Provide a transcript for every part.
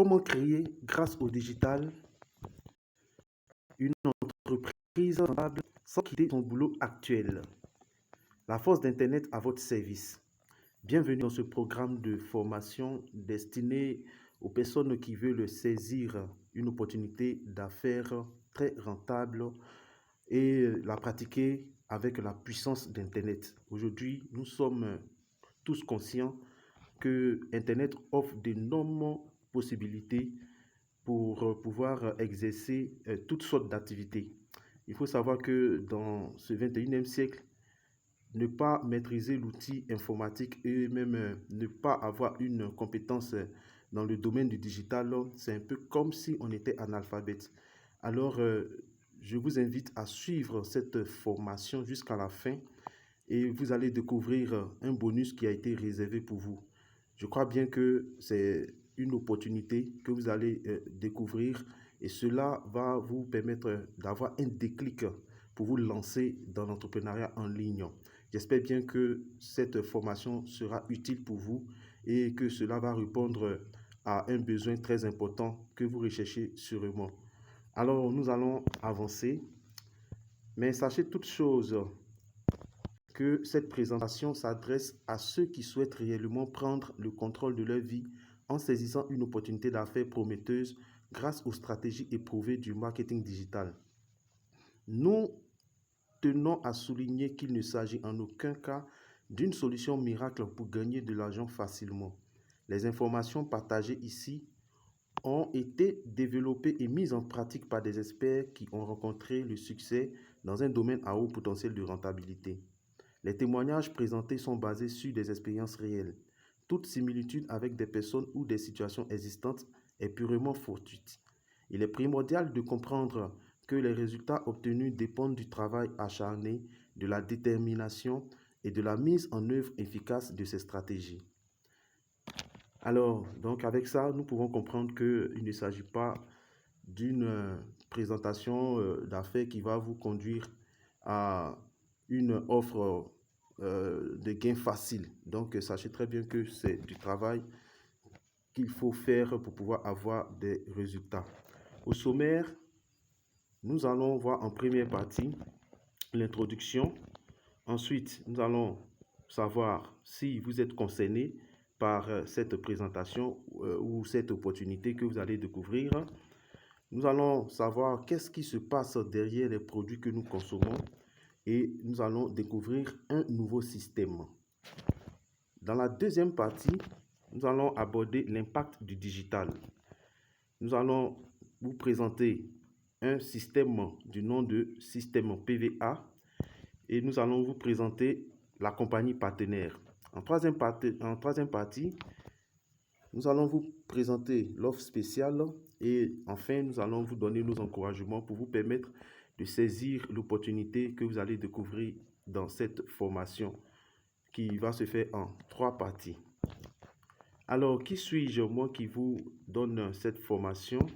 Comment créer, grâce au digital, une entreprise rentable sans quitter son boulot actuel? La force d'Internet à votre service. Bienvenue dans ce programme de formation destiné aux personnes qui veulent saisir une opportunité d'affaires très rentable et la pratiquer avec la puissance d'Internet. Aujourd'hui, nous sommes tous conscients que Internet offre d'énormes possibilités pour pouvoir exercer toutes sortes d'activités. Il faut savoir que dans ce 21e siècle, ne pas maîtriser l'outil informatique et même ne pas avoir une compétence dans le domaine du digital, c'est un peu comme si on était analphabète. Alors, je vous invite à suivre cette formation jusqu'à la fin et vous allez découvrir un bonus qui a été réservé pour vous. Je crois bien que c'est une opportunité que vous allez découvrir et cela va vous permettre d'avoir un déclic pour vous lancer dans l'entrepreneuriat en ligne. J'espère bien que cette formation sera utile pour vous et que cela va répondre à un besoin très important que vous recherchez sûrement. Alors, nous allons avancer, mais sachez toute chose que cette présentation s'adresse à ceux qui souhaitent réellement prendre le contrôle de leur vie en saisissant une opportunité d'affaires prometteuse grâce aux stratégies éprouvées du marketing digital. Nous tenons à souligner qu'il ne s'agit en aucun cas d'une solution miracle pour gagner de l'argent facilement. Les informations partagées ici ont été développées et mises en pratique par des experts qui ont rencontré le succès dans un domaine à haut potentiel de rentabilité. Les témoignages présentés sont basés sur des expériences réelles. Toute similitude avec des personnes ou des situations existantes est purement fortuite. Il est primordial de comprendre que les résultats obtenus dépendent du travail acharné, de la détermination et de la mise en œuvre efficace de ces stratégies. Alors, donc avec ça, nous pouvons comprendre qu'il ne s'agit pas d'une présentation d'affaires qui va vous conduire à une offre de gain facile. Donc, sachez très bien que c'est du travail qu'il faut faire pour pouvoir avoir des résultats. Au sommaire, nous allons voir en première partie l'introduction. Ensuite, nous allons savoir si vous êtes concerné par cette présentation ou cette opportunité que vous allez découvrir. Nous allons savoir qu'est-ce qui se passe derrière les produits que nous consommons et nous allons découvrir un nouveau système. Dans la deuxième partie, nous allons aborder l'impact du digital. Nous allons vous présenter un système du nom de système PVA et nous allons vous présenter la compagnie partenaire. En troisième partie, nous allons vous présenter l'offre spéciale et enfin, nous allons vous donner nos encouragements pour vous permettre de saisir l'opportunité que vous allez découvrir dans cette formation qui va se faire en 3 parties. Alors, qui suis-je, moi, qui vous donne cette formation?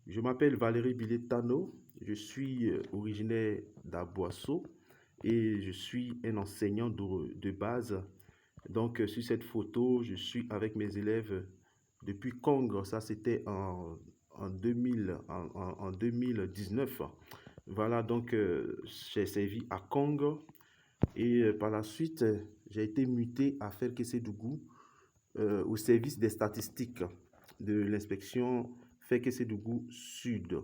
Je m'appelle Valérie Billetano, je suis originaire d'Aboisseau et je suis un enseignant de base. Donc, sur cette photo, je suis avec mes élèves depuis Congre, ça c'était en 2019. Voilà, donc j'ai servi à Congre et par la suite, j'ai été muté à Ferkessédougou au service des statistiques de l'inspection Ferkessédougou Sud.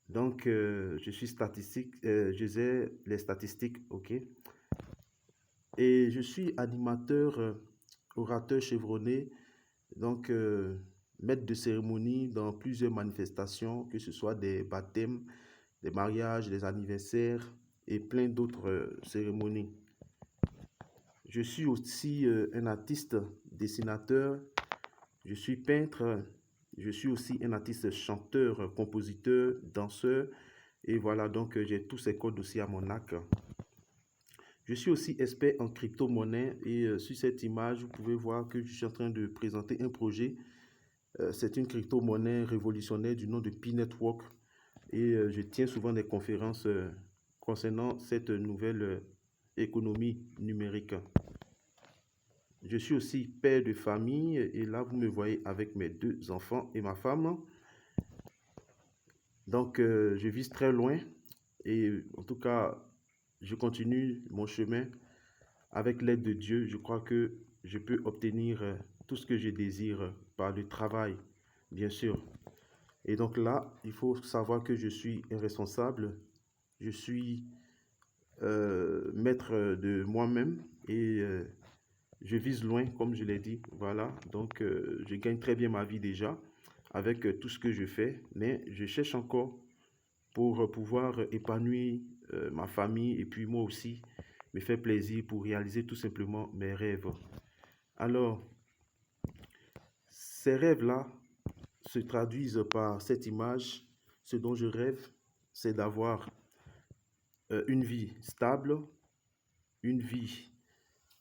Donc, je suis statistique, je gère les statistiques, ok. Et je suis animateur, orateur chevronné, donc maître de cérémonie dans plusieurs manifestations, que ce soit des baptêmes, des mariages, des anniversaires et plein d'autres cérémonies. Je suis aussi un artiste dessinateur, je suis peintre, je suis aussi un artiste chanteur, compositeur, danseur et voilà, donc j'ai tous ces codes aussi à mon arc. Je suis aussi expert en crypto-monnaie et sur cette image, vous pouvez voir que je suis en train de présenter un projet. C'est une crypto-monnaie révolutionnaire du nom de P-Network et je tiens souvent des conférences concernant cette nouvelle économie numérique. je suis aussi père de famille et là, vous me voyez avec mes 2 enfants et ma femme. Donc, je vise très loin et en tout cas, je continue mon chemin avec l'aide de Dieu. Je crois que je peux obtenir tout ce que je désire par le travail, bien sûr. Et donc là, il faut savoir que je suis un responsable, je suis maître de moi-même et je vise loin, comme je l'ai dit. Voilà, donc je gagne très bien ma vie déjà avec tout ce que je fais, mais je cherche encore pour pouvoir épanouir ma famille et puis moi aussi me faire plaisir pour réaliser tout simplement mes rêves. Alors, ces rêves-là se traduisent par cette image. Ce dont je rêve, c'est d'avoir une vie stable, une vie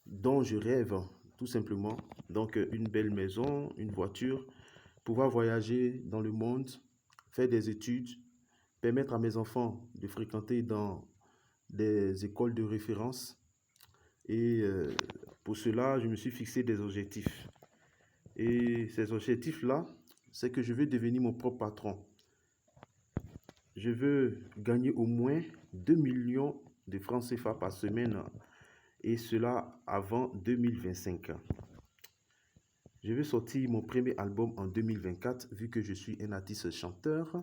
dont je rêve tout simplement. Donc, une belle maison, une voiture, pouvoir voyager dans le monde, faire des études, permettre à mes enfants de fréquenter dans des écoles de référence. Et pour cela, je me suis fixé des objectifs. Et ces objectifs-là, c'est que je veux devenir mon propre patron. Je veux gagner au moins 2 millions de francs CFA par semaine et cela avant 2025. Je veux sortir mon premier album en 2024 vu que je suis un artiste chanteur.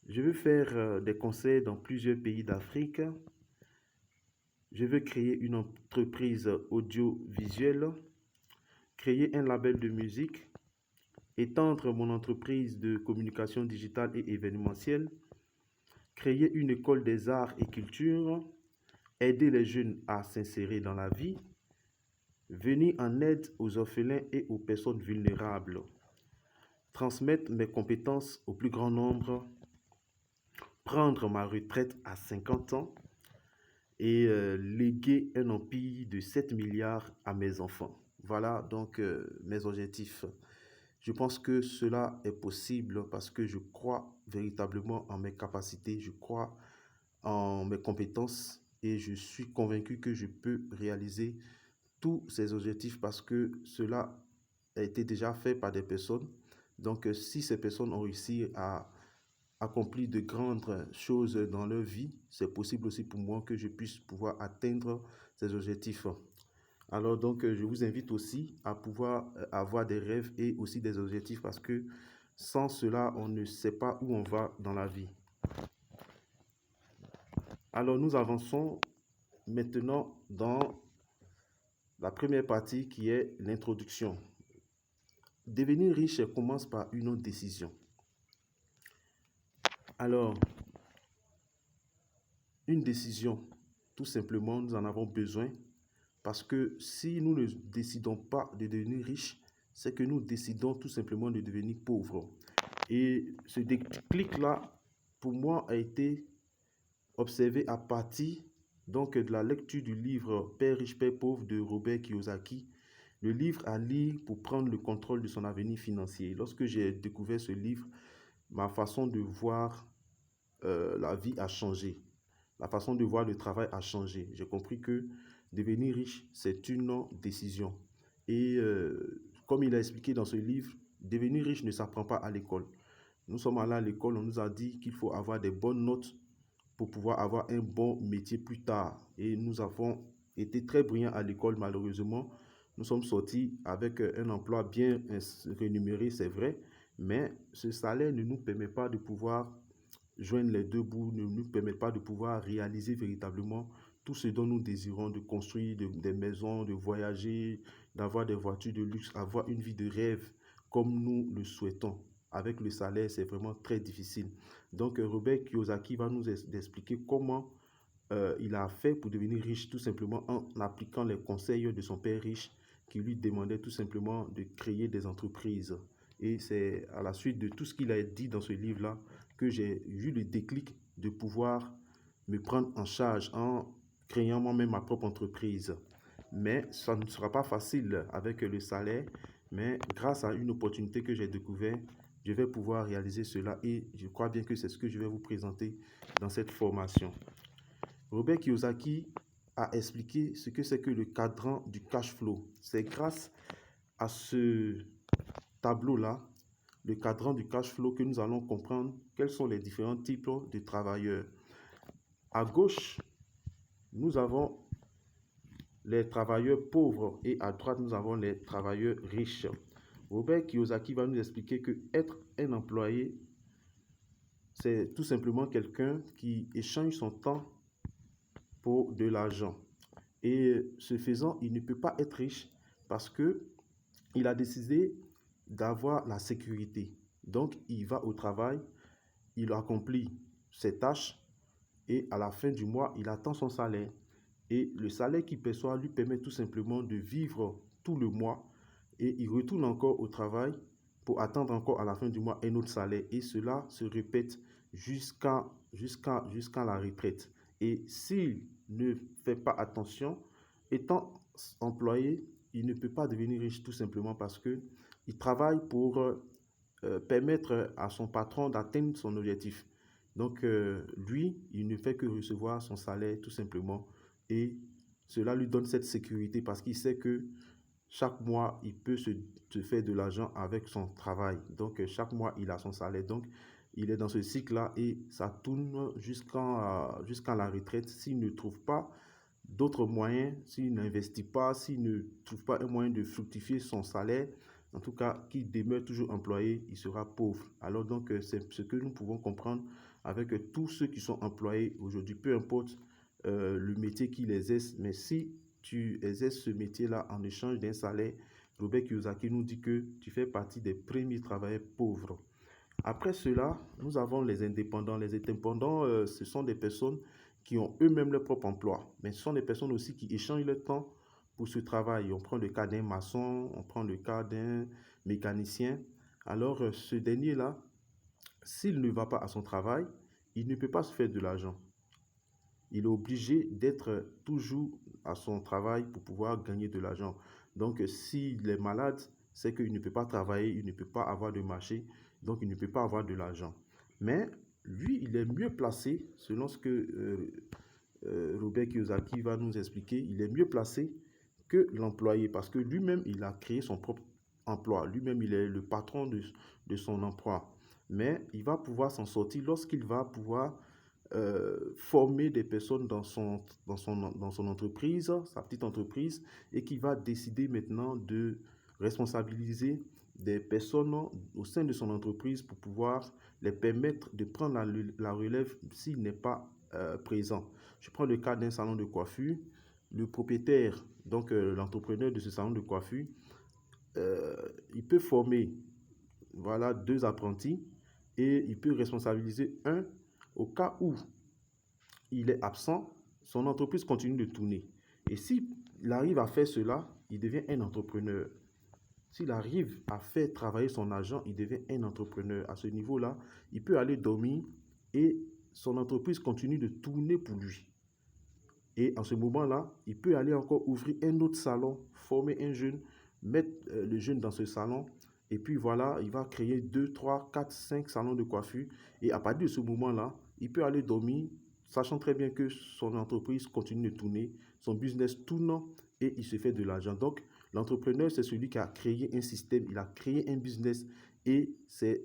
Je veux faire des concerts dans plusieurs pays d'Afrique. Je veux créer une entreprise audiovisuelle, créer un label de musique, étendre mon entreprise de communication digitale et événementielle, créer une école des arts et cultures, aider les jeunes à s'insérer dans la vie, venir en aide aux orphelins et aux personnes vulnérables, transmettre mes compétences au plus grand nombre, prendre ma retraite à 50 ans et léguer un empire de 7 milliards à mes enfants. Voilà donc mes objectifs. Je pense que cela est possible parce que je crois véritablement en mes capacités, je crois en mes compétences et je suis convaincu que je peux réaliser tous ces objectifs parce que cela a été déjà fait par des personnes. Donc, si ces personnes ont réussi à accomplir de grandes choses dans leur vie, c'est possible aussi pour moi que je puisse pouvoir atteindre ces objectifs. Alors donc, je vous invite aussi à pouvoir avoir des rêves et aussi des objectifs parce que sans cela, on ne sait pas où on va dans la vie. Alors, nous avançons maintenant dans la première partie qui est l'introduction. Devenir riche commence par une décision. Alors, une décision, tout simplement, nous en avons besoin parce que si nous ne décidons pas de devenir riches, c'est que nous décidons tout simplement de devenir pauvres. Et ce déclic-là, pour moi, a été observé à partir donc de la lecture du livre Père riche, Père pauvre de Robert Kiyosaki. Le livre à lire pour prendre le contrôle de son avenir financier. Lorsque j'ai découvert ce livre, ma façon de voir la vie a changé. La façon de voir le travail a changé. J'ai compris que devenir riche, c'est une décision. Et comme il a expliqué dans ce livre, devenir riche ne s'apprend pas à l'école. Nous sommes allés à l'école, on nous a dit qu'il faut avoir des bonnes notes pour pouvoir avoir un bon métier plus tard. Et nous avons été très brillants à l'école, malheureusement. Nous sommes sortis avec un emploi bien rémunéré, c'est vrai, mais ce salaire ne nous permet pas de pouvoir joindre les deux bouts, ne nous permet pas de pouvoir réaliser véritablement tout ce dont nous désirons, de construire des maisons, de voyager, d'avoir des voitures de luxe, avoir une vie de rêve comme nous le souhaitons. Avec le salaire, c'est vraiment très difficile. Donc, Robert Kiyosaki va nous expliquer comment il a fait pour devenir riche, tout simplement en appliquant les conseils de son père riche qui lui demandait tout simplement de créer des entreprises. Et c'est à la suite de tout ce qu'il a dit dans ce livre-là que j'ai eu le déclic de pouvoir me prendre en charge en créant moi-même ma propre entreprise. Mais ça ne sera pas facile avec le salaire, mais grâce à une opportunité que j'ai découverte, je vais pouvoir réaliser cela et je crois bien que c'est ce que je vais vous présenter dans cette formation. Robert Kiyosaki à expliquer ce que c'est que le cadran du cash flow. C'est grâce à ce tableau-là, le cadran du cash flow, que nous allons comprendre quels sont les différents types de travailleurs. À gauche, nous avons les travailleurs pauvres et à droite, nous avons les travailleurs riches. Robert Kiyosaki va nous expliquer que être un employé, c'est tout simplement quelqu'un qui échange son temps pour de l'argent. Et ce faisant, il ne peut pas être riche parce que il a décidé d'avoir la sécurité. Donc, il va au travail, il accomplit ses tâches et à la fin du mois, il attend son salaire. Et le salaire qu'il perçoit lui permet tout simplement de vivre tout le mois et il retourne encore au travail pour attendre encore à la fin du mois un autre salaire. Et cela se répète jusqu'à la retraite. Et s'il ne fait pas attention, étant employé, il ne peut pas devenir riche tout simplement parce qu'il travaille pour permettre à son patron d'atteindre son objectif. Donc, lui, il ne fait que recevoir son salaire tout simplement et cela lui donne cette sécurité parce qu'il sait que chaque mois, il peut se faire de l'argent avec son travail. Donc, chaque mois, il a son salaire. Donc, il est dans ce cycle-là et ça tourne jusqu'à la retraite s'il ne trouve pas d'autres moyens, s'il n'investit pas, s'il ne trouve pas un moyen de fructifier son salaire, en tout cas, qu'il demeure toujours employé, il sera pauvre. Alors donc, c'est ce que nous pouvons comprendre avec tous ceux qui sont employés aujourd'hui, peu importe le métier qu'ils exercent, mais si tu exerces ce métier-là en échange d'un salaire, Robert Kiyosaki nous dit que tu fais partie des premiers travailleurs pauvres. Après cela, nous avons les indépendants. Les indépendants, ce sont des personnes qui ont eux-mêmes leur propre emploi, mais ce sont des personnes aussi qui échangent leur temps pour ce travail. On prend le cas d'un maçon, on prend le cas d'un mécanicien. Alors, ce dernier-là, s'il ne va pas à son travail, il ne peut pas se faire de l'argent. Il est obligé d'être toujours à son travail pour pouvoir gagner de l'argent. Donc, s'il est malade, c'est qu'il ne peut pas travailler, il ne peut pas avoir de marché, donc il ne peut pas avoir de l'argent. Mais lui, il est mieux placé, selon ce que Robert Kiyosaki va nous expliquer, il est mieux placé que l'employé parce que lui-même, il a créé son propre emploi. Lui-même, il est le patron de son emploi. Mais il va pouvoir s'en sortir lorsqu'il va pouvoir former des personnes dans son entreprise, sa petite entreprise, et qui va décider maintenant de responsabiliser des personnes au sein de son entreprise pour pouvoir les permettre de prendre la relève s'il n'est pas présent. Je prends le cas d'un salon de coiffure. Le propriétaire, donc l'entrepreneur de ce salon de coiffure, il peut former voilà, 2 apprentis et il peut responsabiliser un au cas où il est absent, son entreprise continue de tourner. Et s'il arrive à faire cela, il devient un entrepreneur. S'il arrive à faire travailler son agent, il devient un entrepreneur. À ce niveau-là, il peut aller dormir et son entreprise continue de tourner pour lui. Et en ce moment-là, il peut aller encore ouvrir un autre salon, former un jeune, mettre le jeune dans ce salon. Et puis voilà, il va créer 2, 3, 4, 5 salons de coiffure. Et à partir de ce moment-là, il peut aller dormir, sachant très bien que son entreprise continue de tourner, son business tourne et il se fait de l'argent. Donc, l'entrepreneur, c'est celui qui a créé un système, il a créé un business et c'est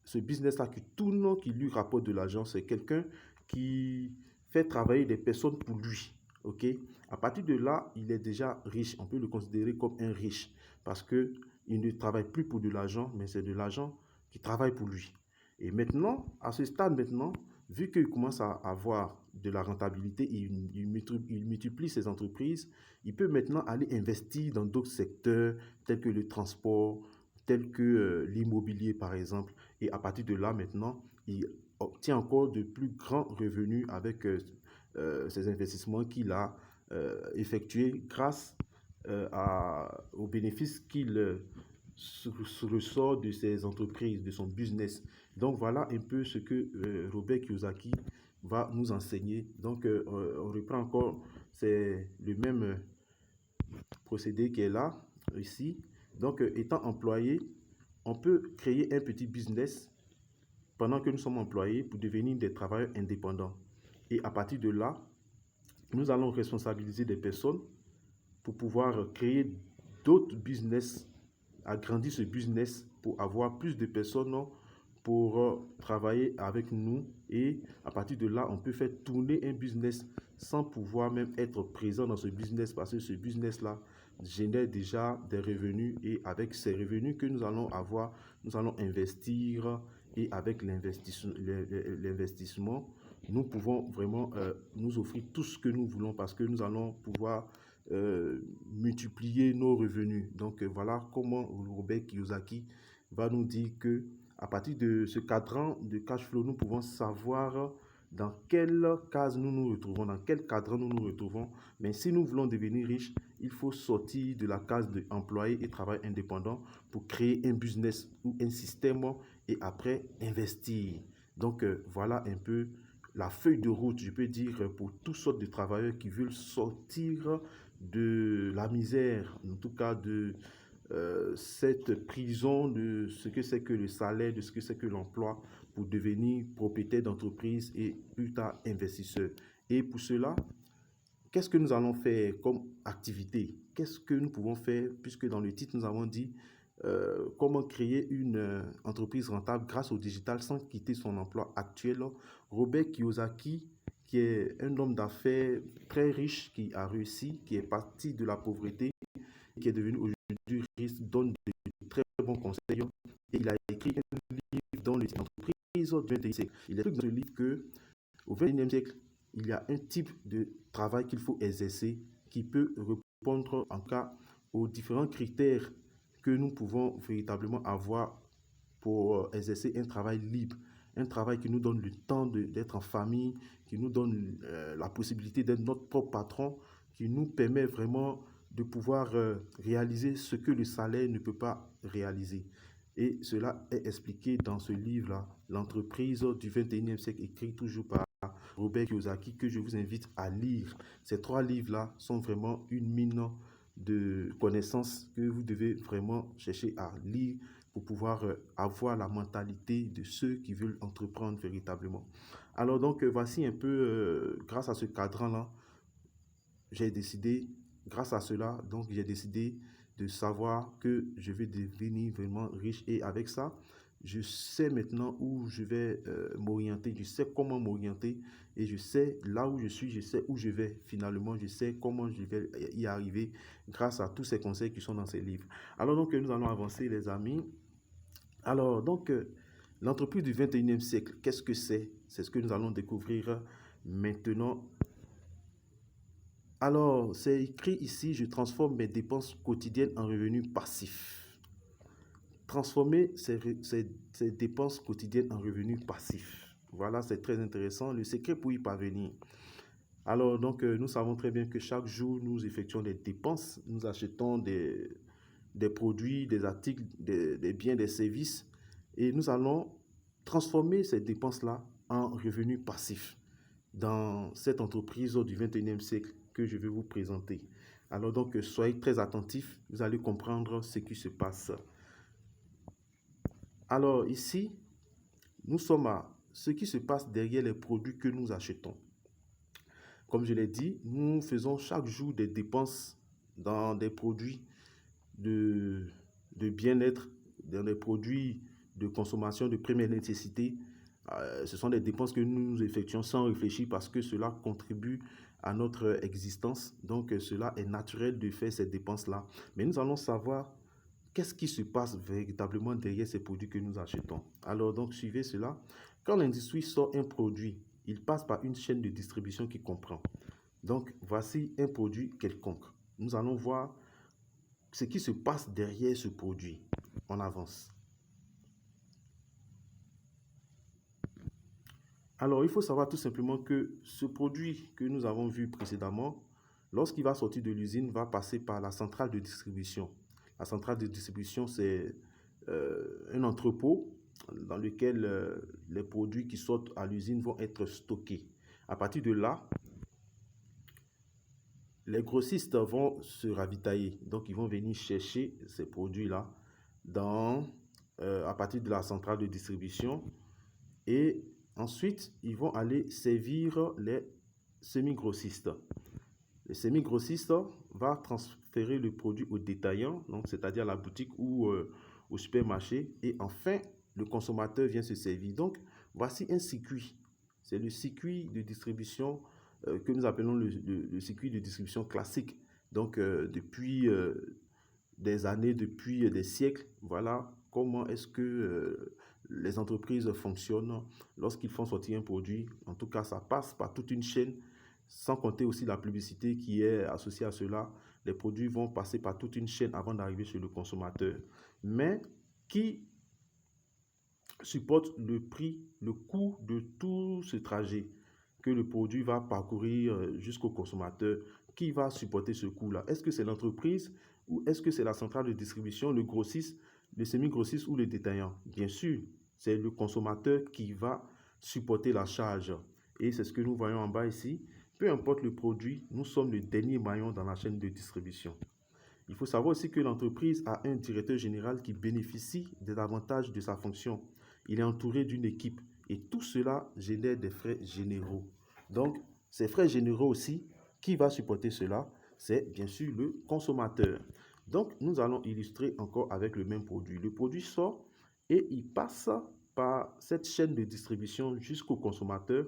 ce business-là qui tourne, qui lui rapporte de l'argent. C'est quelqu'un qui fait travailler des personnes pour lui. Ok? À partir de là, il est déjà riche. On peut le considérer comme un riche parce qu'il ne travaille plus pour de l'argent, mais c'est de l'argent qui travaille pour lui. Et maintenant, à ce stade maintenant, vu qu'il commence à avoir de la rentabilité, il multiplie ses entreprises, il peut maintenant aller investir dans d'autres secteurs tels que le transport, tels que l'immobilier par exemple. Et à partir de là maintenant, il obtient encore de plus grands revenus avec ces investissements qu'il a effectués grâce aux bénéfices qu'il ressort de ses entreprises, de son business. Donc voilà un peu ce que Robert Kiyosaki va nous enseigner. Donc on reprend encore, c'est le même procédé qui est là, ici. Donc étant employé, on peut créer un petit business pendant que nous sommes employés pour devenir des travailleurs indépendants. Et à partir de là, Nous allons responsabiliser des personnes pour pouvoir créer d'autres business, agrandir ce business pour avoir plus de personnes pour travailler avec nous. Et à partir de là, on peut faire tourner un business sans pouvoir même être présent dans ce business parce que ce business-là génère déjà des revenus et avec ces revenus que nous allons avoir, nous allons investir et avec l'investissement, nous pouvons vraiment nous offrir tout ce que nous voulons parce que nous allons pouvoir multiplier nos revenus. Donc voilà comment Robert Kiyosaki va nous dire que à partir de ce cadran de cash flow, nous pouvons savoir dans quelle case nous nous retrouvons, dans quel cadran nous nous retrouvons. Mais si nous voulons devenir riches, il faut sortir de la case d'employé et travail indépendant pour créer un business ou un système et après investir. Donc voilà un peu la feuille de route, je peux dire, pour toutes sortes de travailleurs qui veulent sortir de la misère, en tout cas de cette prison de ce que c'est que le salaire, de ce que c'est que l'emploi, pour devenir propriétaire d'entreprise et plus tard investisseur. Et pour cela, qu'est-ce que nous allons faire comme activité? Qu'est-ce que nous pouvons faire, puisque dans le titre, nous avons dit comment créer une entreprise rentable grâce au digital sans quitter son emploi actuel. Robert Kiyosaki, qui est un homme d'affaires très riche, qui a réussi, qui est parti de la pauvreté, qui est devenu aujourd'hui riche, donne de très bons conseils. Et il a écrit un livre dans le titre Entreprise du 21e siècle. Il explique dans ce livre que au 21e siècle, il y a un type de travail qu'il faut exercer qui peut répondre en cas aux différents critères que nous pouvons véritablement avoir pour exercer un travail libre, un travail qui nous donne le temps d'être en famille, qui nous donne la possibilité d'être notre propre patron, qui nous permet vraiment de pouvoir réaliser ce que le salaire ne peut pas réaliser. Et cela est expliqué dans ce livre-là, L'entreprise du 21e siècle, écrit toujours par Robert Kiyosaki, que je vous invite à lire. Ces trois livres-là sont vraiment une mine de connaissances que vous devez vraiment chercher à lire pour pouvoir avoir la mentalité de ceux qui veulent entreprendre véritablement. Alors donc, voici un peu, grâce à ce cadran-là, j'ai décidé, grâce à cela, donc j'ai décidé de savoir que je vais devenir vraiment riche et avec ça, je sais maintenant où je vais m'orienter, je sais comment m'orienter et je sais là où je suis, je sais où je vais finalement, je sais comment je vais y arriver grâce à tous ces conseils qui sont dans ces livres. Alors donc nous allons avancer les amis. Alors donc l'entreprise du 21e siècle, qu'est-ce que c'est? C'est ce que nous allons découvrir maintenant. Alors, c'est écrit ici, je transforme mes dépenses quotidiennes en revenus passifs. Transformer ces dépenses quotidiennes en revenus passifs. Voilà, c'est très intéressant. Le secret pour y parvenir. Alors, donc, nous savons très bien que chaque jour, nous effectuons des dépenses. Nous achetons des produits, des articles, des biens, des services. Et nous allons transformer ces dépenses-là en revenus passifs dans cette entreprise du 21e siècle que je vais vous présenter. Alors donc, soyez très attentifs, vous allez comprendre ce qui se passe. Alors ici, nous sommes à ce qui se passe derrière les produits que nous achetons. Comme je l'ai dit, nous faisons chaque jour des dépenses dans des produits de bien-être, dans des produits de consommation de première nécessité. Ce sont des dépenses que nous effectuons sans réfléchir parce que cela contribue à notre existence. Donc, cela est naturel de faire ces dépenses-là. Mais nous allons savoir qu'est-ce qui se passe véritablement derrière ces produits que nous achetons. Alors, donc, suivez cela. Quand l'industrie sort un produit, il passe par une chaîne de distribution qui comprend. Donc, voici un produit quelconque. Nous allons voir ce qui se passe derrière ce produit. On avance. Alors, il faut savoir tout simplement que ce produit que nous avons vu précédemment, lorsqu'il va sortir de l'usine, va passer par la centrale de distribution. La centrale de distribution, c'est un entrepôt dans lequel les produits qui sortent à l'usine vont être stockés. À partir de là, les grossistes vont se ravitailler. Donc, ils vont venir chercher ces produits-là à partir de la centrale de distribution et ensuite, ils vont aller servir les semi-grossiste. Le semi-grossiste va transférer le produit au détaillant, donc c'est-à-dire à la boutique ou au supermarché. Et enfin, le consommateur vient se servir. Donc, voici un circuit. C'est le circuit de distribution que nous appelons le circuit de distribution classique. Donc, depuis des années, depuis des siècles, voilà comment est-ce que les entreprises fonctionnent lorsqu'ils font sortir un produit. En tout cas, ça passe par toute une chaîne, sans compter aussi la publicité qui est associée à cela. Les produits vont passer par toute une chaîne avant d'arriver chez le consommateur. Mais qui supporte le prix, le coût de tout ce trajet que le produit va parcourir jusqu'au consommateur? Qui va supporter ce coût-là? Est-ce que c'est l'entreprise ou est-ce que c'est la centrale de distribution, le grossiste, le semi-grossiste ou le détaillant? Bien sûr, c'est le consommateur qui va supporter la charge. Et c'est ce que nous voyons en bas ici. Peu importe le produit, nous sommes le dernier maillon dans la chaîne de distribution. Il faut savoir aussi que l'entreprise a un directeur général qui bénéficie des avantages de sa fonction. Il est entouré d'une équipe et tout cela génère des frais généraux. Donc, ces frais généraux aussi, qui va supporter cela? C'est bien sûr le consommateur. Donc, nous allons illustrer encore avec le même produit. Le produit sort et il passe par cette chaîne de distribution jusqu'au consommateur.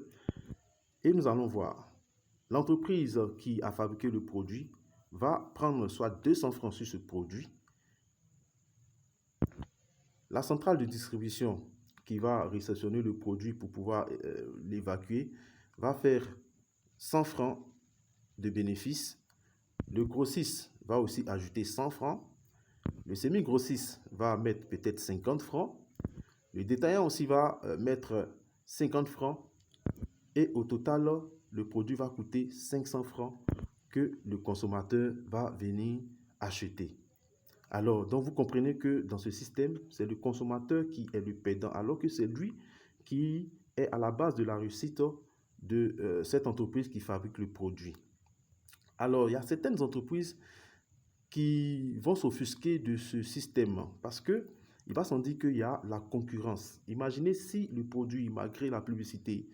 Et nous allons voir. L'entreprise qui a fabriqué le produit va prendre soit 200 francs sur ce produit. La centrale de distribution qui va réceptionner le produit pour pouvoir l'évacuer va faire 100 francs de bénéfice. Le grossiste va aussi ajouter 100 francs. Le semi-grossiste va mettre peut-être 50 francs. Le détaillant aussi va mettre 50 francs. Et au total, le produit va coûter 500 francs que le consommateur va venir acheter. Alors, donc vous comprenez que dans ce système, c'est le consommateur qui est le perdant, alors que c'est lui qui est à la base de la réussite de cette entreprise qui fabrique le produit. Alors, il y a certaines entreprises qui vont s'offusquer de ce système parce que il va sans dire qu'il y a la concurrence. Imaginez si le produit, malgré la publicité,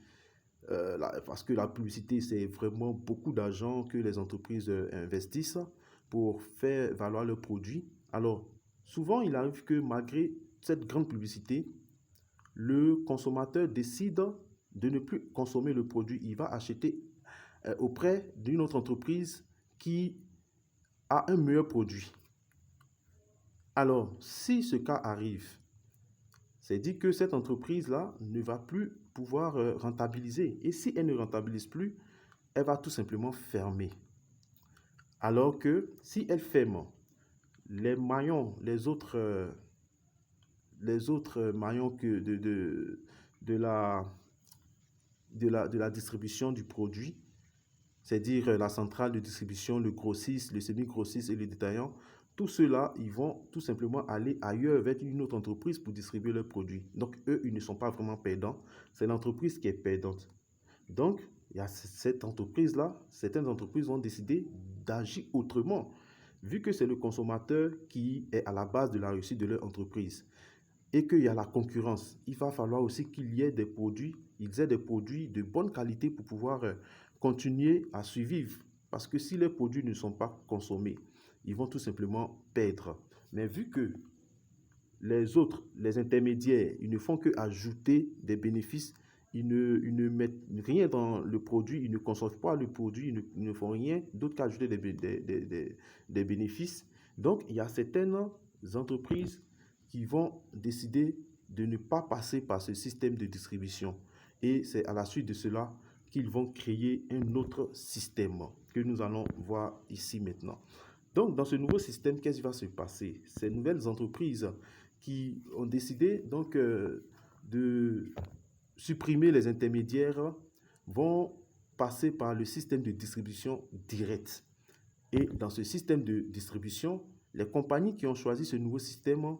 parce que la publicité, c'est vraiment beaucoup d'argent que les entreprises investissent pour faire valoir leurs produits. Alors, souvent, il arrive que malgré cette grande publicité, le consommateur décide de ne plus consommer le produit. Il va acheter auprès d'une autre entreprise qui a un meilleur produit. Alors, si ce cas arrive, c'est dit que cette entreprise-là ne va plus pouvoir rentabiliser. Et si elle ne rentabilise plus, elle va tout simplement fermer. Alors que si elle ferme, les maillons, les autres maillons que de la distribution du produit, c'est-à-dire la centrale de distribution, le grossiste, le semi-grossiste et le détaillant, tous ceux-là, ils vont tout simplement aller ailleurs vers une autre entreprise pour distribuer leurs produits. Donc, eux, ils ne sont pas vraiment perdants. C'est l'entreprise qui est perdante. Donc, il y a cette entreprise-là, certaines entreprises vont décider d'agir autrement, vu que c'est le consommateur qui est à la base de la réussite de leur entreprise et qu'il y a la concurrence. Il va falloir aussi qu'il y ait des produits, ils aient des produits de bonne qualité pour pouvoir continuer à survivre. Parce que si les produits ne sont pas consommés, ils vont tout simplement perdre. Mais vu que les autres, les intermédiaires, ils ne font que ajouter des bénéfices, ils ne mettent rien dans le produit, ils ne consomment pas le produit, ils ne font rien d'autre qu'ajouter des bénéfices. Donc, il y a certaines entreprises qui vont décider de ne pas passer par ce système de distribution. Et c'est à la suite de cela qu'ils vont créer un autre système que nous allons voir ici maintenant. Donc, dans ce nouveau système, qu'est-ce qui va se passer? Ces nouvelles entreprises qui ont décidé donc de supprimer les intermédiaires vont passer par le système de distribution directe. Et dans ce système de distribution, les compagnies qui ont choisi ce nouveau système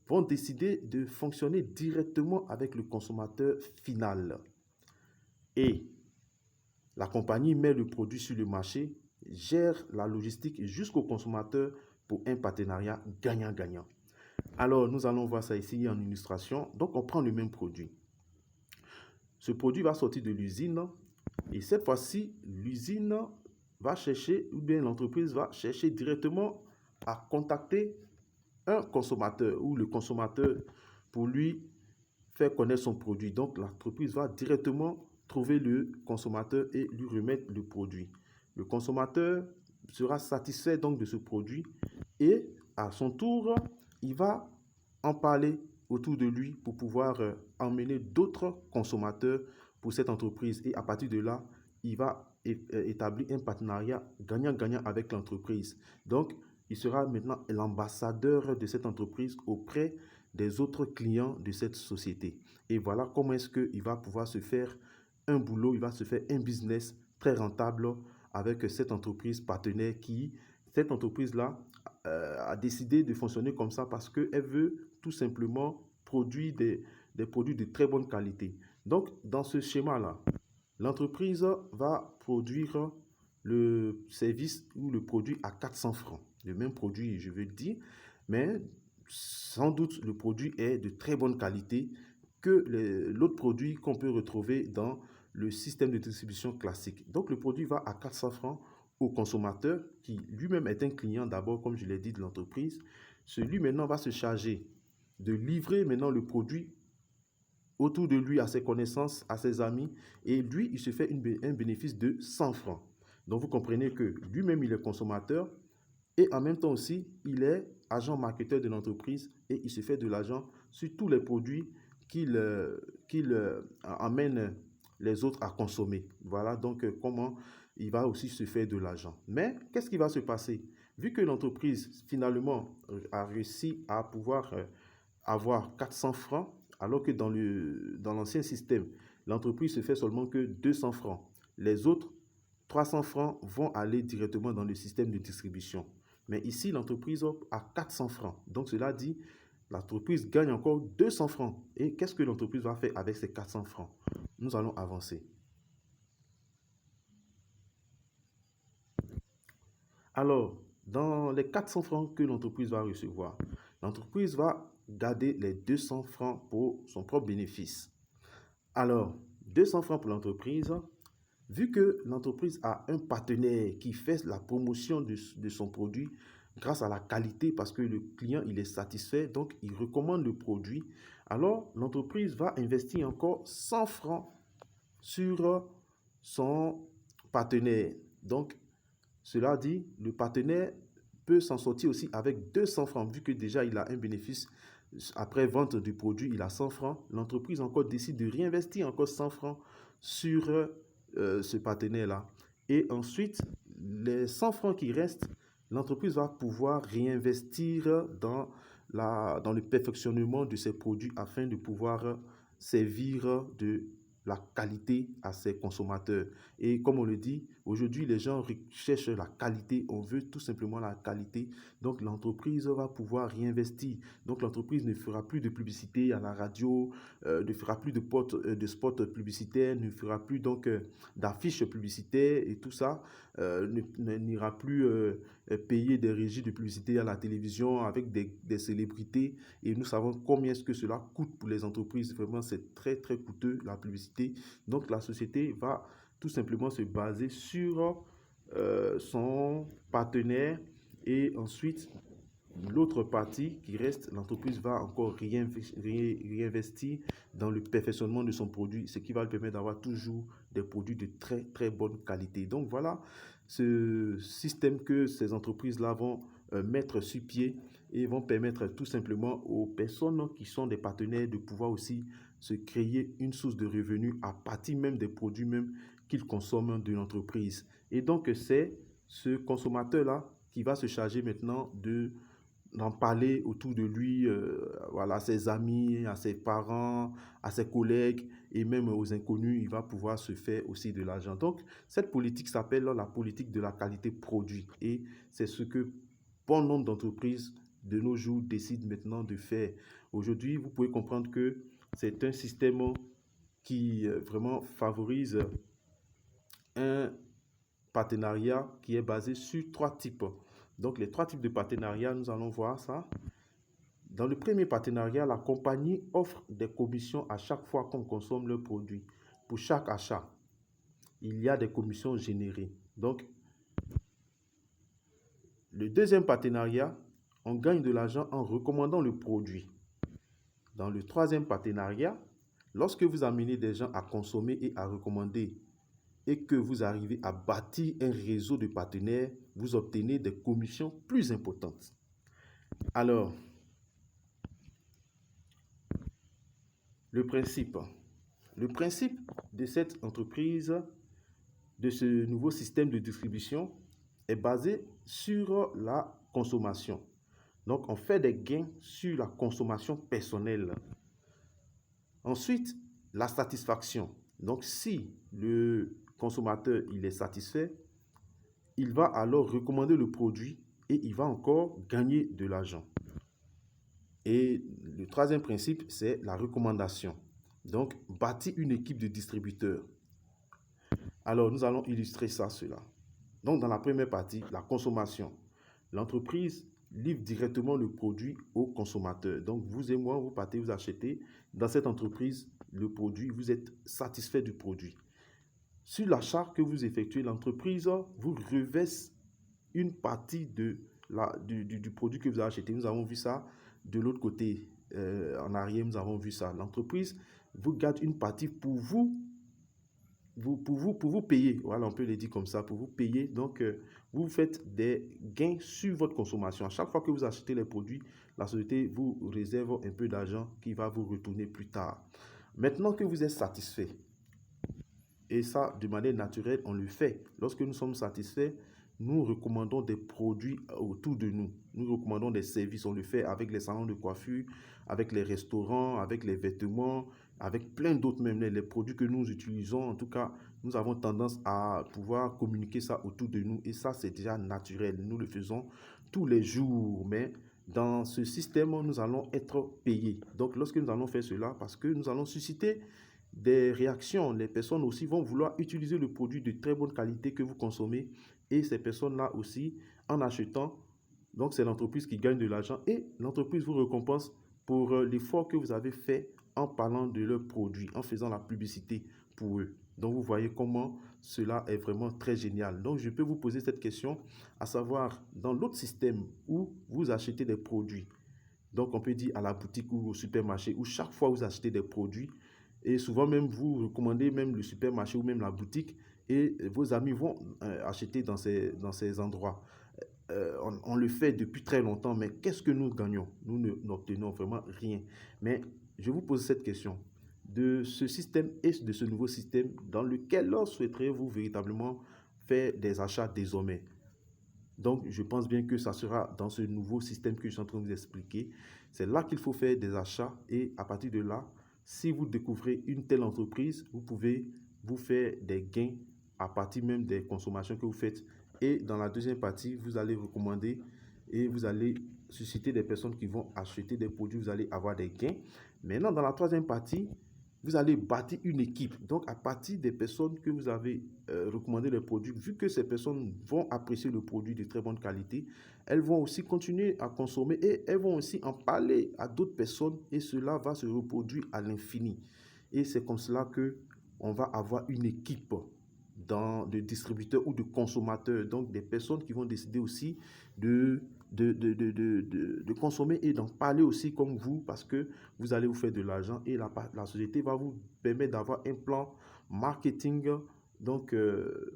vont décider de fonctionner directement avec le consommateur final. Et la compagnie met le produit sur le marché, gère la logistique jusqu'au consommateur pour un partenariat gagnant-gagnant. Alors, nous allons voir ça ici en illustration. Donc, on prend le même produit. Ce produit va sortir de l'usine Et cette fois-ci, l'usine va chercher, ou bien l'entreprise va chercher directement à contacter un consommateur ou le consommateur pour lui faire connaître son produit. Donc, l'entreprise va directement trouver le consommateur et lui remettre le produit. Le consommateur sera satisfait donc de ce produit et à son tour, il va en parler autour de lui pour pouvoir emmener d'autres consommateurs pour cette entreprise. Et à partir de là, il va établir un partenariat gagnant-gagnant avec l'entreprise. Donc, il sera maintenant l'ambassadeur de cette entreprise auprès des autres clients de cette société. Et voilà comment est-ce qu'il va pouvoir se faire un boulot, il va se faire un business très rentable avec cette entreprise partenaire cette entreprise-là, a décidé de fonctionner comme ça parce qu'elle veut tout simplement produire des produits de très bonne qualité. Donc, dans ce schéma-là, l'entreprise va produire le service ou le produit à 400 francs. Le même produit, je veux le dire, mais sans doute le produit est de très bonne qualité que l'autre produit qu'on peut retrouver dans le système de distribution classique. Donc le produit va à 400 francs au consommateur qui lui-même est un client d'abord, comme je l'ai dit, de l'entreprise. Celui maintenant va se charger de livrer maintenant le produit autour de lui, à ses connaissances, à ses amis, et lui, il se fait un bénéfice de 100 francs. Donc vous comprenez que lui-même, il est consommateur, et en même temps aussi, il est agent marketeur de l'entreprise, et il se fait de l'argent sur tous les produits qu'il amène les autres à consommer. Voilà donc comment il va aussi se faire de l'argent. Mais qu'est-ce qui va se passer? Vu que l'entreprise, finalement, a réussi à pouvoir avoir 400 francs, alors que dans l'ancien système, l'entreprise se fait seulement que 200 francs. Les autres 300 francs vont aller directement dans le système de distribution. Mais ici, l'entreprise a 400 francs. Donc, cela dit, l'entreprise gagne encore 200 francs. Et qu'est-ce que l'entreprise va faire avec ces 400 francs? Nous allons avancer. Alors, dans les 400 francs que l'entreprise va recevoir, l'entreprise va garder les 200 francs pour son propre bénéfice. Alors, 200 francs pour l'entreprise, vu que l'entreprise a un partenaire qui fait la promotion de son produit grâce à la qualité, parce que le client il est satisfait, donc il recommande le produit, alors l'entreprise va investir encore 100 francs sur son partenaire. Donc, cela dit, le partenaire peut s'en sortir aussi avec 200 francs, vu que déjà il a un bénéfice après vente du produit, il a 100 francs. L'entreprise encore décide de réinvestir encore 100 francs sur ce partenaire-là. Et ensuite, les 100 francs qui restent, l'entreprise va pouvoir réinvestir dans le perfectionnement de ses produits afin de pouvoir servir de la qualité à ses consommateurs. Et comme on le dit, aujourd'hui, les gens cherchent la qualité, on veut tout simplement la qualité. Donc, l'entreprise va pouvoir réinvestir. Donc, l'entreprise ne fera plus de publicité à la radio, ne fera plus de spots publicitaires, ne fera plus donc d'affiches publicitaires et tout ça, n'ira plus payer des régies de publicité à la télévision avec des célébrités. Et nous savons combien est-ce que cela coûte pour les entreprises. Vraiment, c'est très, très coûteux, la publicité. Donc, la société va tout simplement se baser sur son partenaire et ensuite l'autre partie qui reste, l'entreprise va encore réinvestir dans le perfectionnement de son produit, ce qui va lui permettre d'avoir toujours des produits de très très bonne qualité. Donc voilà ce système que ces entreprises-là vont mettre sur pied et vont permettre tout simplement aux personnes qui sont des partenaires de pouvoir aussi se créer une source de revenus à partir même des produits même qu'ils consomment de l'entreprise. Et donc c'est ce consommateur-là qui va se charger maintenant d'en parler autour de lui, voilà, à ses amis, à ses parents, à ses collègues et même aux inconnus, il va pouvoir se faire aussi de l'argent. Donc, cette politique s'appelle la politique de la qualité produit et c'est ce que bon nombre d'entreprises de nos jours décident maintenant de faire. Aujourd'hui, vous pouvez comprendre que c'est un système qui vraiment favorise un partenariat qui est basé sur trois types. Donc, les trois types de partenariats, nous allons voir ça. Dans le premier partenariat, la compagnie offre des commissions à chaque fois qu'on consomme le produit, pour chaque achat. il y a des commissions générées. Donc, le deuxième partenariat, on gagne de l'argent en recommandant le produit. Dans le troisième partenariat, lorsque vous amenez des gens à consommer et à recommander et que vous arrivez à bâtir un réseau de partenaires, vous obtenez des commissions plus importantes. Alors, le principe de cette entreprise, de ce nouveau système de distribution, est basé sur la consommation. Donc, on fait des gains sur la consommation personnelle. Ensuite, la satisfaction. Donc, si le consommateur il est satisfait, il va alors recommander le produit et il va encore gagner de l'argent. Et le troisième principe, c'est la recommandation. Donc, bâtir une équipe de distributeurs. Alors, nous allons illustrer cela. Donc, dans la première partie, la consommation. L'entreprise livre directement le produit au consommateur. Donc, vous et moi, vous partez, vous achetez dans cette entreprise le produit, vous êtes satisfait du produit. Sur l'achat que vous effectuez, l'entreprise vous reverse une partie du produit que vous avez acheté. Nous avons vu ça de l'autre côté, en arrière, nous avons vu ça. L'entreprise vous garde une partie pour vous payer. Voilà, on peut le dire comme ça, pour vous payer. Donc, vous faites des gains sur votre consommation. À chaque fois que vous achetez les produits, la société vous réserve un peu d'argent qui va vous retourner plus tard. Maintenant que vous êtes satisfait, et ça, de manière naturelle, on le fait. Lorsque nous sommes satisfaits, nous recommandons des produits autour de nous. Nous recommandons des services. On le fait avec les salons de coiffure, avec les restaurants, avec les vêtements, avec plein d'autres même. Les produits que nous utilisons, en tout cas, nous avons tendance à pouvoir communiquer ça autour de nous. Et ça, c'est déjà naturel. Nous le faisons tous les jours. Mais dans ce système, nous allons être payés. Donc, lorsque nous allons faire cela, parce que nous allons susciter des réactions. Les personnes aussi vont vouloir utiliser le produit de très bonne qualité que vous consommez et ces personnes-là aussi, en achetant, donc c'est l'entreprise qui gagne de l'argent et l'entreprise vous récompense pour l'effort que vous avez fait en parlant de leurs produits, en faisant la publicité pour eux. Donc vous voyez comment cela est vraiment très génial. Donc je peux vous poser cette question, à savoir dans l'autre système où vous achetez des produits, donc on peut dire à la boutique ou au supermarché, où chaque fois vous achetez des produits, et souvent même vous recommandez même le supermarché ou même la boutique, et vos amis vont acheter dans ces endroits. On le fait depuis très longtemps, mais qu'est-ce que nous gagnons? Nous n'obtenons vraiment rien. Mais je vous pose cette question. De ce système et de ce nouveau système, dans lequel souhaiterez-vous véritablement faire des achats désormais? Donc, je pense bien que ça sera dans ce nouveau système que je suis en train de vous expliquer. C'est là qu'il faut faire des achats et à partir de là, si vous découvrez une telle entreprise, vous pouvez vous faire des gains à partir même des consommations que vous faites. Et dans la deuxième partie, vous allez recommander et vous allez susciter des personnes qui vont acheter des produits, vous allez avoir des gains. Maintenant, dans la troisième partie, vous allez bâtir une équipe. Donc, à partir des personnes que vous avez recommandé les produits, vu que ces personnes vont apprécier le produit de très bonne qualité, elles vont aussi continuer à consommer et elles vont aussi en parler à d'autres personnes et cela va se reproduire à l'infini. Et c'est comme cela que on va avoir une équipe de distributeurs ou de consommateurs, donc des personnes qui vont décider aussi de consommer et d'en parler aussi comme vous, parce que vous allez vous faire de l'argent et la société va vous permettre d'avoir un plan marketing donc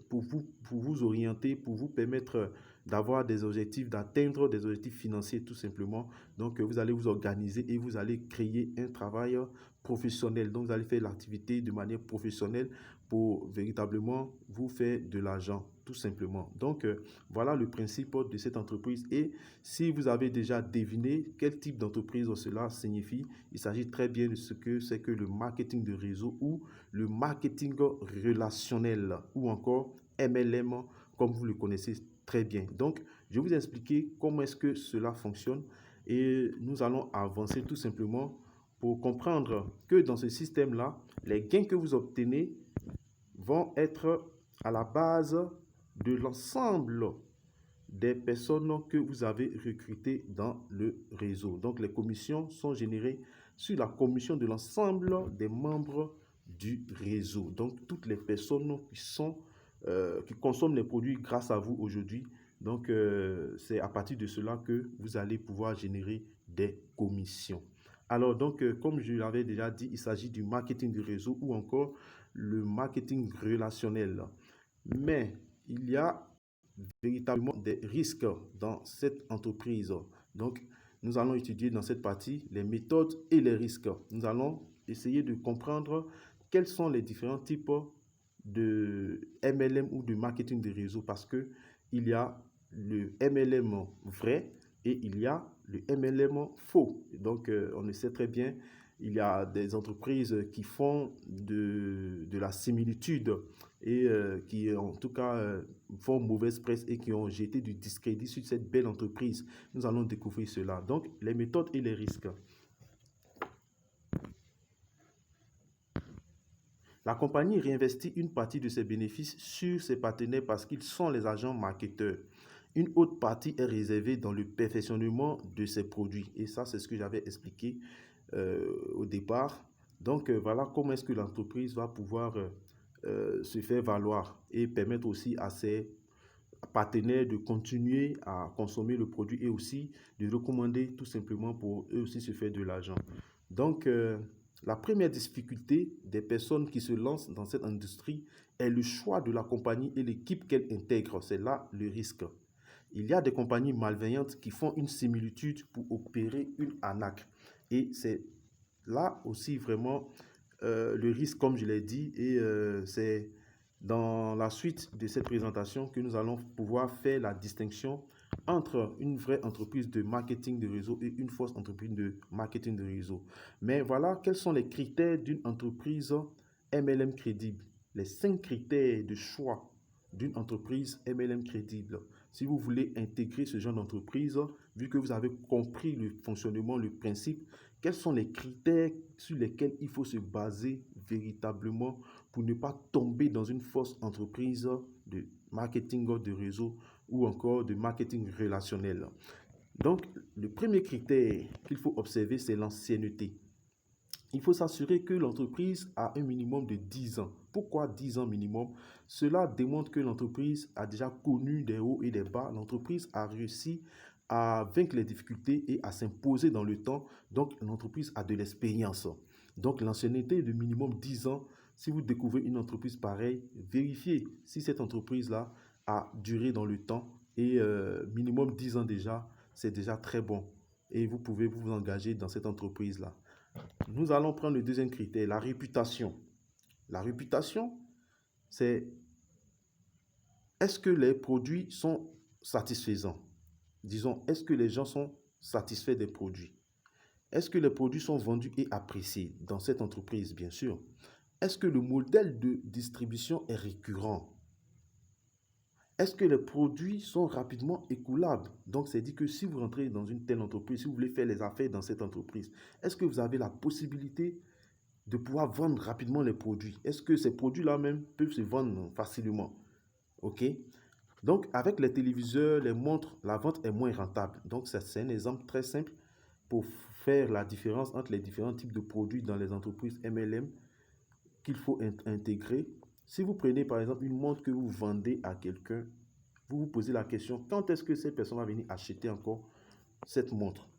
pour vous orienter, pour vous permettre d'avoir des objectifs, d'atteindre des objectifs financiers tout simplement. Donc vous allez vous organiser et vous allez créer un travail professionnel. Donc vous allez faire l'activité de manière professionnelle pour véritablement vous faire de l'argent tout simplement. Donc voilà le principe de cette entreprise. Et si vous avez déjà deviné quel type d'entreprise cela signifie, il s'agit très bien de ce que c'est que le marketing de réseau ou le marketing relationnel ou encore MLM comme vous le connaissez très bien. Donc, je vais vous expliquer comment est-ce que cela fonctionne et nous allons avancer tout simplement pour comprendre que dans ce système-là, les gains que vous obtenez vont être à la base de l'ensemble des personnes que vous avez recrutées dans le réseau. Donc, les commissions sont générées sur la commission de l'ensemble des membres du réseau. Donc, toutes les personnes qui consomment les produits grâce à vous aujourd'hui. Donc, c'est à partir de cela que vous allez pouvoir générer des commissions. Alors, donc, comme je l'avais déjà dit, il s'agit du marketing du réseau ou encore le marketing relationnel. Mais il y a véritablement des risques dans cette entreprise. Donc, nous allons étudier dans cette partie les méthodes et les risques. Nous allons essayer de comprendre quels sont les différents types de MLM ou de marketing de réseau parce que il y a le MLM vrai et il y a le MLM faux. Donc, on le sait très bien, il y a des entreprises qui font de la similitude et qui, en tout cas, font mauvaise presse et qui ont jeté du discrédit sur cette belle entreprise. Nous allons découvrir cela. Donc, les méthodes et les risques. La compagnie réinvestit une partie de ses bénéfices sur ses partenaires parce qu'ils sont les agents marketeurs. Une autre partie est réservée dans le perfectionnement de ses produits. Et ça, c'est ce que j'avais expliqué au départ. Donc, voilà comment est-ce que l'entreprise va pouvoir se faire valoir et permettre aussi à ses partenaires de continuer à consommer le produit et aussi de recommander tout simplement pour eux aussi se faire de l'argent. Donc, la première difficulté des personnes qui se lancent dans cette industrie est le choix de la compagnie et l'équipe qu'elle intègre. C'est là le risque. Il y a des compagnies malveillantes qui font une similitude pour opérer une arnaque. Et c'est là aussi vraiment le risque, comme je l'ai dit, et c'est dans la suite de cette présentation que nous allons pouvoir faire la distinction entre une vraie entreprise de marketing de réseau et une fausse entreprise de marketing de réseau. Mais voilà, quels sont les critères d'une entreprise MLM crédible? Les 5 critères de choix d'une entreprise MLM crédible. Si vous voulez intégrer ce genre d'entreprise, vu que vous avez compris le fonctionnement, le principe, quels sont les critères sur lesquels il faut se baser véritablement pour ne pas tomber dans une fausse entreprise de marketing de réseau ou encore de marketing relationnel? Donc, le premier critère qu'il faut observer, c'est l'ancienneté. Il faut s'assurer que l'entreprise a un minimum de 10 ans. Pourquoi 10 ans minimum? Cela démontre que l'entreprise a déjà connu des hauts et des bas. L'entreprise a réussi à vaincre les difficultés et à s'imposer dans le temps. Donc, l'entreprise a de l'expérience. Donc, l'ancienneté de minimum 10 ans. Si vous découvrez une entreprise pareille, vérifiez si cette entreprise-là a duré dans le temps. Et minimum 10 ans déjà, c'est déjà très bon. Et vous pouvez vous engager dans cette entreprise-là. Nous allons prendre le deuxième critère, la réputation. La réputation, c'est est-ce que les produits sont satisfaisants? Disons, est-ce que les gens sont satisfaits des produits? Est-ce que les produits sont vendus et appréciés dans cette entreprise, bien sûr? Est-ce que le modèle de distribution est récurrent? Est-ce que les produits sont rapidement écoulables? Donc, c'est dit que si vous rentrez dans une telle entreprise, si vous voulez faire les affaires dans cette entreprise, est-ce que vous avez la possibilité de pouvoir vendre rapidement les produits? Est-ce que ces produits-là même peuvent se vendre facilement? OK? Donc, avec les téléviseurs, les montres, la vente est moins rentable. Donc, c'est un exemple très simple pour faire la différence entre les différents types de produits dans les entreprises MLM qu'il faut intégrer. Si vous prenez par exemple une montre que vous vendez à quelqu'un, vous vous posez la question, quand est-ce que cette personne va venir acheter encore cette montre?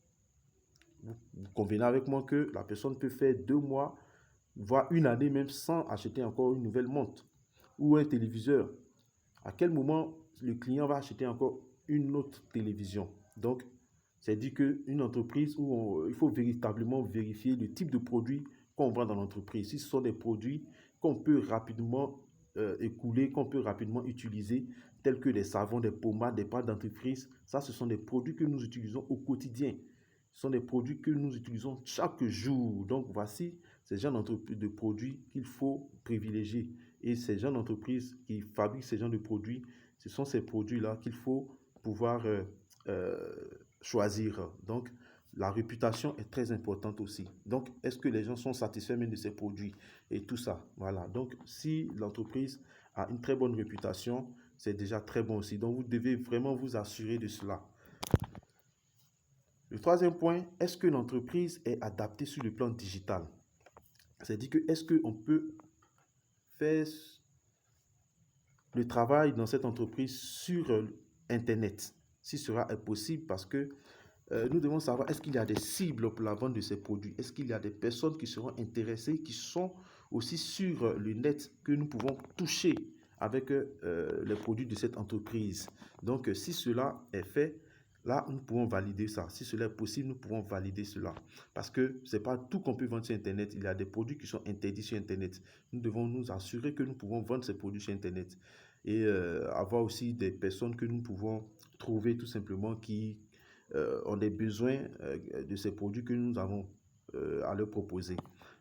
Vous convenez avec moi que la personne peut faire 2 mois, voire une année même sans acheter encore une nouvelle montre ou un téléviseur. À quel moment le client va acheter encore une autre télévision? Donc, c'est dit qu'une entreprise où il faut véritablement vérifier le type de produit qu'on vend dans l'entreprise. Si ce sont des produits qu'on peut rapidement écouler, qu'on peut rapidement utiliser, tels que des savons, des pommades, des pâtes dentifrice, ça, ce sont des produits que nous utilisons au quotidien. Ce sont des produits que nous utilisons chaque jour. Donc, voici ces genres de produits qu'il faut privilégier. Et ces gens d'entreprise qui fabriquent ces genres de produits, ce sont ces produits-là qu'il faut pouvoir choisir. Donc, la réputation est très importante aussi. Donc, est-ce que les gens sont satisfaits même de ces produits et tout ça? Voilà. Donc, si l'entreprise a une très bonne réputation, c'est déjà très bon aussi. Donc, vous devez vraiment vous assurer de cela. Le troisième point, est-ce que l'entreprise est adaptée sur le plan digital? C'est dit que est-ce qu'on peut faire le travail dans cette entreprise sur Internet, si cela est possible, parce que nous devons savoir, est-ce qu'il y a des cibles pour la vente de ces produits? Est-ce qu'il y a des personnes qui seront intéressées, qui sont aussi sur le net, que nous pouvons toucher avec les produits de cette entreprise? Donc, si cela est fait, là, nous pouvons valider ça. Si cela est possible, nous pouvons valider cela. Parce que ce n'est pas tout qu'on peut vendre sur Internet. Il y a des produits qui sont interdits sur Internet. Nous devons nous assurer que nous pouvons vendre ces produits sur Internet. Et avoir aussi des personnes que nous pouvons trouver tout simplement qui ont des besoins de ces produits que nous avons à leur proposer.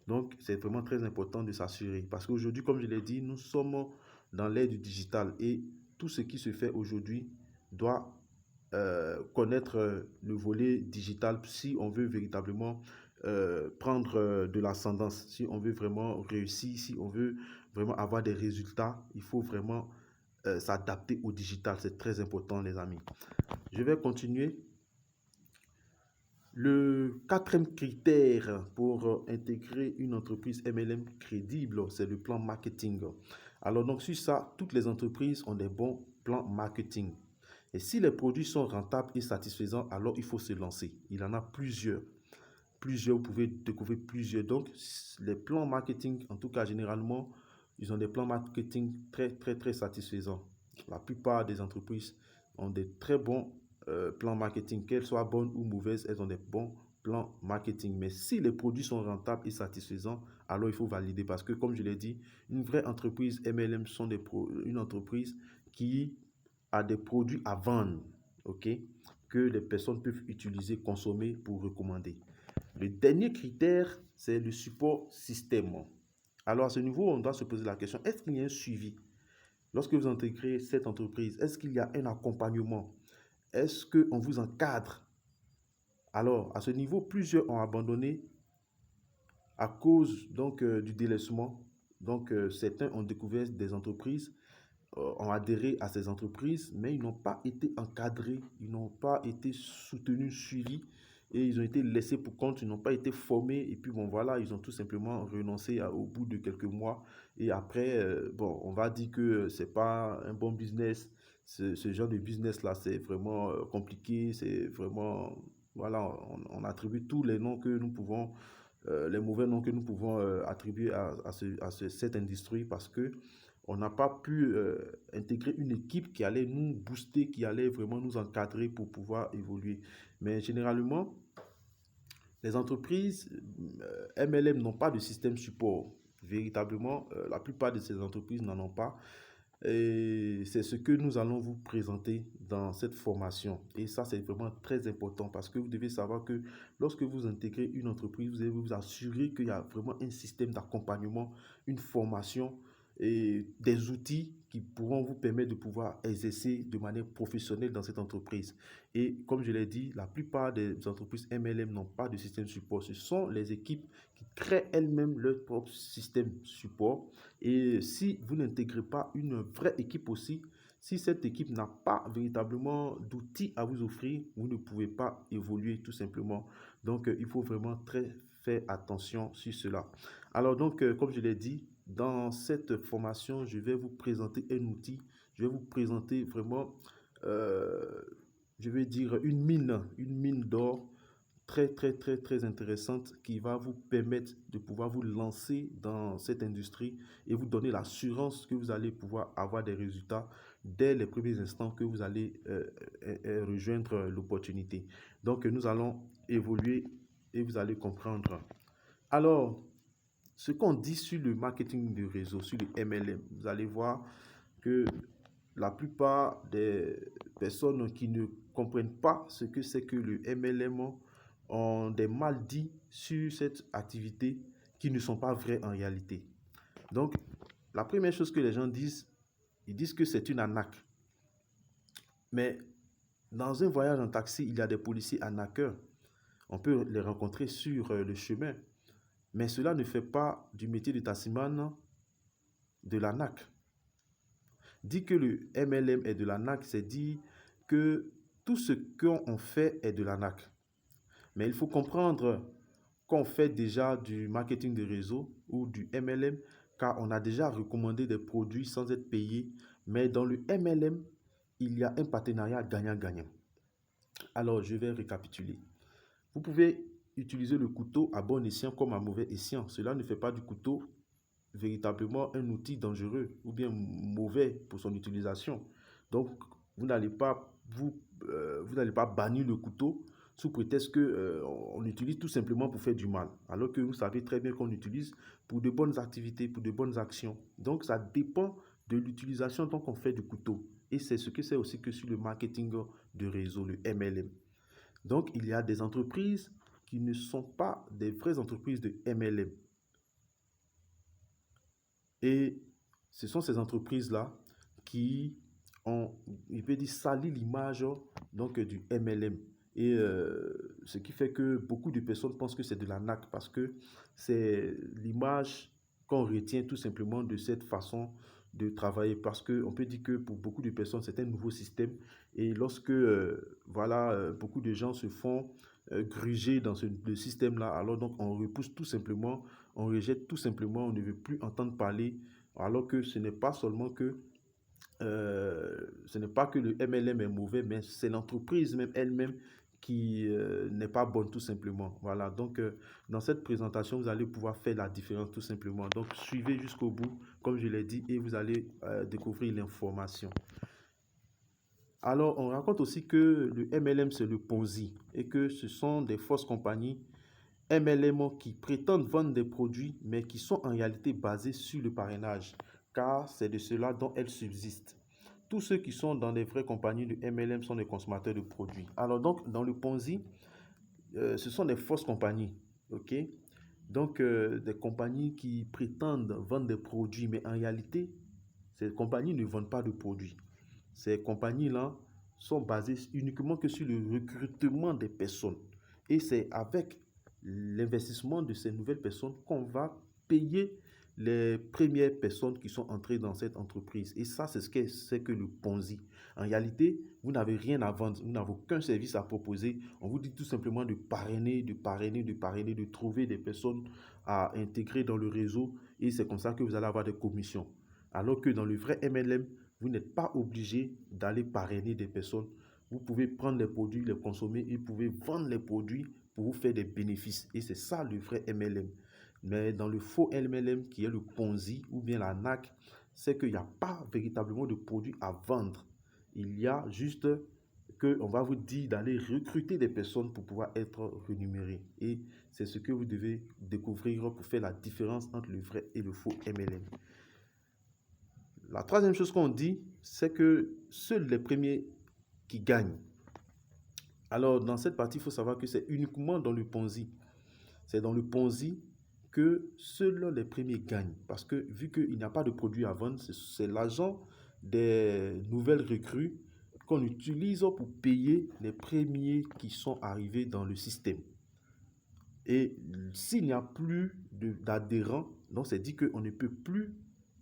Donc, c'est vraiment très important de s'assurer. Parce qu'aujourd'hui, comme je l'ai dit, nous sommes dans l'ère du digital et tout ce qui se fait aujourd'hui doit connaître le volet digital si on veut véritablement prendre de l'ascendance, si on veut vraiment réussir, si on veut vraiment avoir des résultats, il faut vraiment s'adapter au digital. C'est très important, les amis. Je vais continuer. Le quatrième critère pour intégrer une entreprise MLM crédible, c'est le plan marketing. Alors donc sur ça, toutes les entreprises ont des bons plans marketing. Et si les produits sont rentables et satisfaisants, alors il faut se lancer. Il y en a plusieurs. Vous pouvez découvrir plusieurs. Donc les plans marketing, en tout cas généralement, ils ont des plans marketing très satisfaisants. La plupart des entreprises ont des très bons plans marketing, qu'elles soient bonnes ou mauvaises, elles ont des bons plans marketing. Mais si les produits sont rentables et satisfaisants, alors il faut valider parce que, comme je l'ai dit, une vraie entreprise MLM sont une entreprise qui a des produits à vendre, ok, que les personnes peuvent utiliser, consommer pour recommander. Le dernier critère, c'est le support système. Alors à ce niveau, on doit se poser la question, est-ce qu'il y a un suivi? Lorsque vous intégrez cette entreprise, est-ce qu'il y a un accompagnement? Est-ce qu'on vous encadre? Alors, à ce niveau, plusieurs ont abandonné à cause donc du délaissement. Donc, certains ont découvert des entreprises, ont adhéré à ces entreprises, mais ils n'ont pas été encadrés, ils n'ont pas été soutenus, suivis, et ils ont été laissés pour compte, ils n'ont pas été formés, et puis bon voilà, ils ont tout simplement renoncé au bout de quelques mois, et après, bon, on va dire que c'est pas un bon business, ce genre de business-là, c'est vraiment compliqué, c'est vraiment, voilà, on attribue tous les noms que nous pouvons, les mauvais noms que nous pouvons attribuer cette industrie parce que on n'a pas pu intégrer une équipe qui allait nous booster, qui allait vraiment nous encadrer pour pouvoir évoluer. Mais généralement, les entreprises MLM n'ont pas de système support. Véritablement, la plupart de ces entreprises n'en ont pas. Et c'est ce que nous allons vous présenter dans cette formation. Et ça, c'est vraiment très important parce que vous devez savoir que lorsque vous intégrez une entreprise, vous devez vous assurer qu'il y a vraiment un système d'accompagnement, une formation et des outils qui pourront vous permettre de pouvoir exercer de manière professionnelle dans cette entreprise. Et comme je l'ai dit, la plupart des entreprises MLM n'ont pas de système support. Ce sont les équipes qui créent elles-mêmes leur propre système support. Et si vous n'intégrez pas une vraie équipe aussi, si cette équipe n'a pas véritablement d'outils à vous offrir, vous ne pouvez pas évoluer tout simplement. Donc, il faut vraiment très faire attention sur cela. Alors donc, comme je l'ai dit, dans cette formation, je vais vous présenter un outil. Je vais vous présenter vraiment, je vais dire, une mine d'or très intéressante qui va vous permettre de pouvoir vous lancer dans cette industrie et vous donner l'assurance que vous allez pouvoir avoir des résultats dès les premiers instants que vous allez rejoindre l'opportunité. Donc, nous allons évoluer et vous allez comprendre. Alors, ce qu'on dit sur le marketing de réseau, sur le MLM, vous allez voir que la plupart des personnes qui ne comprennent pas ce que c'est que le MLM ont des mal dits sur cette activité qui ne sont pas vrais en réalité. Donc, la première chose que les gens disent, ils disent que c'est une arnaque. Mais dans un voyage en taxi, il y a des policiers arnaqueurs. On peut les rencontrer sur le chemin. Mais cela ne fait pas du métier de taximan de l'arnaque. Dit que le MLM est de l'arnaque, c'est dire que tout ce qu'on fait est de l'arnaque. Mais il faut comprendre qu'on fait déjà du marketing de réseau ou du MLM, car on a déjà recommandé des produits sans être payé. Mais dans le MLM, il y a un partenariat gagnant-gagnant. Alors, je vais récapituler. Vous pouvez utiliser le couteau à bon escient comme à mauvais escient. Cela ne fait pas du couteau véritablement un outil dangereux ou bien mauvais pour son utilisation. Donc, vous n'allez pas vous n'allez pas bannir le couteau sous prétexte que on l'utilise tout simplement pour faire du mal, alors que vous savez très bien qu'on l'utilise pour de bonnes activités, pour de bonnes actions. Donc, ça dépend de l'utilisation dont on fait du couteau. Et c'est ce que c'est aussi que sur le marketing de réseau, le MLM. Donc, il y a des entreprises qui ne sont pas des vraies entreprises de MLM. Et ce sont ces entreprises-là qui ont, il peut dire, sali l'image donc du MLM. Et ce qui fait que beaucoup de personnes pensent que c'est de l'arnaque parce que c'est l'image qu'on retient tout simplement de cette façon de travailler. Parce qu'on peut dire que pour beaucoup de personnes, c'est un nouveau système. Et lorsque beaucoup de gens se font gruger dans ce système-là, alors donc on repousse tout simplement, on rejette tout simplement, on ne veut plus entendre parler, alors que ce n'est pas seulement que ce n'est pas que le MLM est mauvais, mais c'est l'entreprise même elle-même qui n'est pas bonne tout simplement. Voilà, donc dans cette présentation, vous allez pouvoir faire la différence tout simplement. Donc suivez jusqu'au bout, comme je l'ai dit, et vous allez découvrir l'information. Alors, on raconte aussi que le MLM, c'est le Ponzi et que ce sont des fausses compagnies MLM qui prétendent vendre des produits, mais qui sont en réalité basés sur le parrainage, car c'est de cela dont elles subsistent. Tous ceux qui sont dans les vraies compagnies de MLM sont des consommateurs de produits. Alors donc, dans le Ponzi, ce sont des fausses compagnies, ok? Donc, des compagnies qui prétendent vendre des produits, mais en réalité, ces compagnies ne vendent pas de produits. Ces compagnies-là sont basées uniquement que sur le recrutement des personnes. Et c'est avec l'investissement de ces nouvelles personnes qu'on va payer les premières personnes qui sont entrées dans cette entreprise. Et ça, c'est ce que c'est que le Ponzi. En réalité, vous n'avez rien à vendre, vous n'avez aucun service à proposer. On vous dit tout simplement de parrainer, de trouver des personnes à intégrer dans le réseau. Et c'est comme ça que vous allez avoir des commissions. Alors que dans le vrai MLM, vous n'êtes pas obligé d'aller parrainer des personnes. Vous pouvez prendre les produits, les consommer et vous pouvez vendre les produits pour vous faire des bénéfices. Et c'est ça le vrai MLM. Mais dans le faux MLM, qui est le Ponzi ou bien la NAC, c'est qu'il n'y a pas véritablement de produits à vendre. Il y a juste qu'on va vous dire d'aller recruter des personnes pour pouvoir être rémunéré. Et c'est ce que vous devez découvrir pour faire la différence entre le vrai et le faux MLM. La troisième chose qu'on dit, c'est que seuls les premiers qui gagnent. Alors, dans cette partie, il faut savoir que c'est uniquement dans le Ponzi. C'est dans le Ponzi que seuls les premiers gagnent. Parce que vu qu'il n'y a pas de produit à vendre, c'est l'argent des nouvelles recrues qu'on utilise pour payer les premiers qui sont arrivés dans le système. Et s'il n'y a plus d'adhérents, donc c'est dit qu'on ne peut plus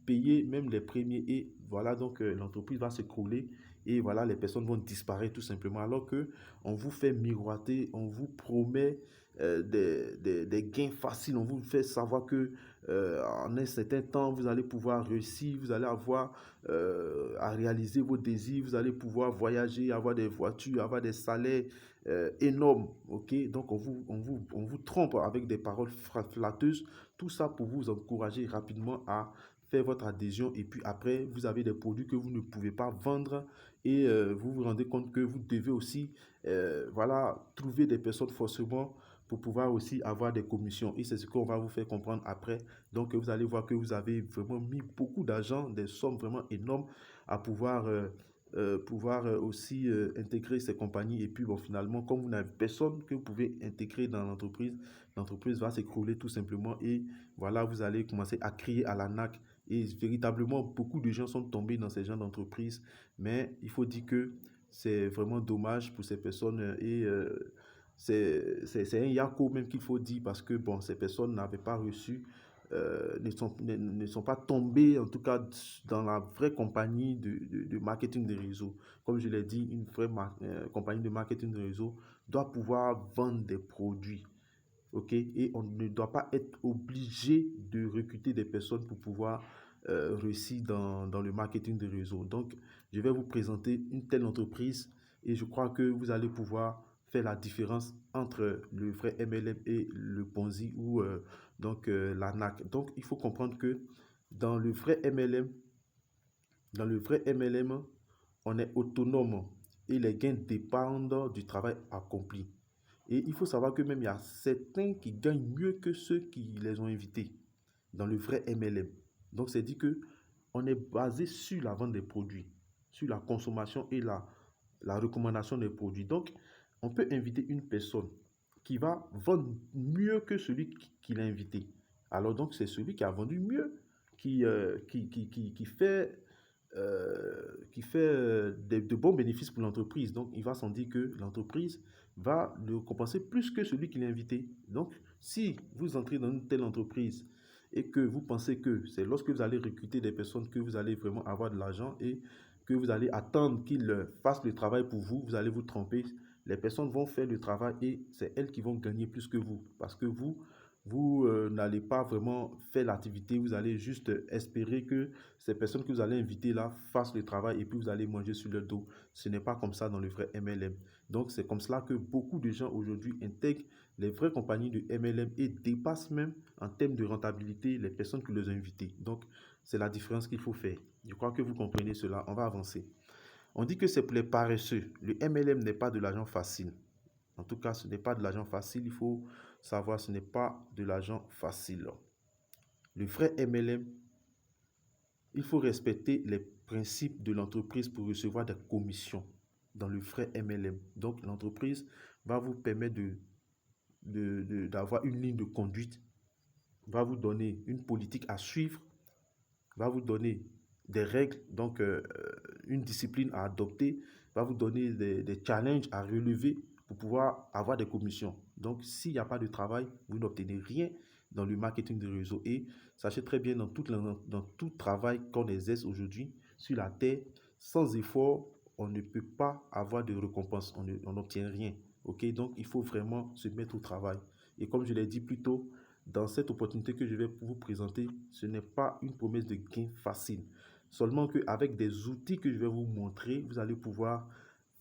payer même les premiers et voilà donc l'entreprise va s'écrouler et voilà les personnes vont disparaître tout simplement alors que on vous fait miroiter, on vous promet des gains faciles, on vous fait savoir que en un certain temps vous allez pouvoir réussir, vous allez avoir à réaliser vos désirs, vous allez pouvoir voyager, avoir des voitures, avoir des salaires énormes, ok? Donc on vous trompe avec des paroles flatteuses, tout ça pour vous encourager rapidement à faire votre adhésion et puis après vous avez des produits que vous ne pouvez pas vendre et vous vous rendez compte que vous devez aussi trouver des personnes forcément pour pouvoir aussi avoir des commissions et c'est ce qu'on va vous faire comprendre après. Donc vous allez voir que vous avez vraiment mis beaucoup d'argent, des sommes vraiment énormes à pouvoir aussi intégrer ces compagnies et puis bon finalement comme vous n'avez personne que vous pouvez intégrer dans l'entreprise, l'entreprise va s'écrouler tout simplement et voilà vous allez commencer à crier à la naque. Et véritablement, beaucoup de gens sont tombés dans ces genres d'entreprises. Mais il faut dire que c'est vraiment dommage pour ces personnes. Et c'est un yako même qu'il faut dire parce que bon, ces personnes n'avaient pas reçu, ne sont pas tombées en tout cas dans la vraie compagnie de marketing de réseau. Comme je l'ai dit, une vraie compagnie de marketing de réseau doit pouvoir vendre des produits. ok? Et on ne doit pas être obligé de recruter des personnes pour pouvoir réussir dans le marketing de réseau. Donc, je vais vous présenter une telle entreprise et je crois que vous allez pouvoir faire la différence entre le vrai MLM et le Ponzi ou l'arnaque. Donc, il faut comprendre que dans le vrai MLM, dans le vrai MLM, on est autonome et les gains dépendent du travail accompli. Et il faut savoir que même il y a certains qui gagnent mieux que ceux qui les ont invités dans le vrai MLM. Donc, c'est dit que on est basé sur la vente des produits, sur la consommation et la recommandation des produits. Donc, on peut inviter une personne qui va vendre mieux que celui qui l'a invité. Alors, donc, c'est celui qui a vendu mieux qui fait de bons bénéfices pour l'entreprise. Donc, il va s'en dire que l'entreprise va le compenser plus que celui qui l'a invité. Donc, si vous entrez dans une telle entreprise et que vous pensez que c'est lorsque vous allez recruter des personnes que vous allez vraiment avoir de l'argent et que vous allez attendre qu'ils fassent le travail pour vous, vous allez vous tromper. Les personnes vont faire le travail et c'est elles qui vont gagner plus que vous parce que vous n'allez pas vraiment faire l'activité, vous allez juste espérer que ces personnes que vous allez inviter là fassent le travail et puis vous allez manger sur leur dos. Ce n'est pas comme ça dans le vrai MLM. Donc c'est comme cela que beaucoup de gens aujourd'hui intègrent les vraies compagnies de MLM et dépassent même en termes de rentabilité les personnes qui les ont invitées. Donc c'est la différence qu'il faut faire. Je crois que vous comprenez cela. On va avancer. On dit que c'est pour les paresseux. Le MLM n'est pas de l'argent facile. En tout cas, ce n'est pas de l'argent facile. Il faut savoir, ce n'est pas de l'argent facile. Le vrai MLM, il faut respecter les principes de l'entreprise pour recevoir des commissions dans le vrai MLM. Donc, l'entreprise va vous permettre d'avoir une ligne de conduite, va vous donner une politique à suivre, va vous donner des règles, donc une discipline à adopter, va vous donner des challenges à relever pour pouvoir avoir des commissions. Donc, s'il n'y a pas de travail, vous n'obtenez rien dans le marketing de réseau. Et sachez très bien, dans tout travail qu'on exerce aujourd'hui sur la terre, sans effort, on ne peut pas avoir de récompense, on n'obtient rien. Ok, donc il faut vraiment se mettre au travail. Et comme je l'ai dit plus tôt, dans cette opportunité que je vais vous présenter, ce n'est pas une promesse de gain facile. Seulement qu'avec des outils que je vais vous montrer, vous allez pouvoir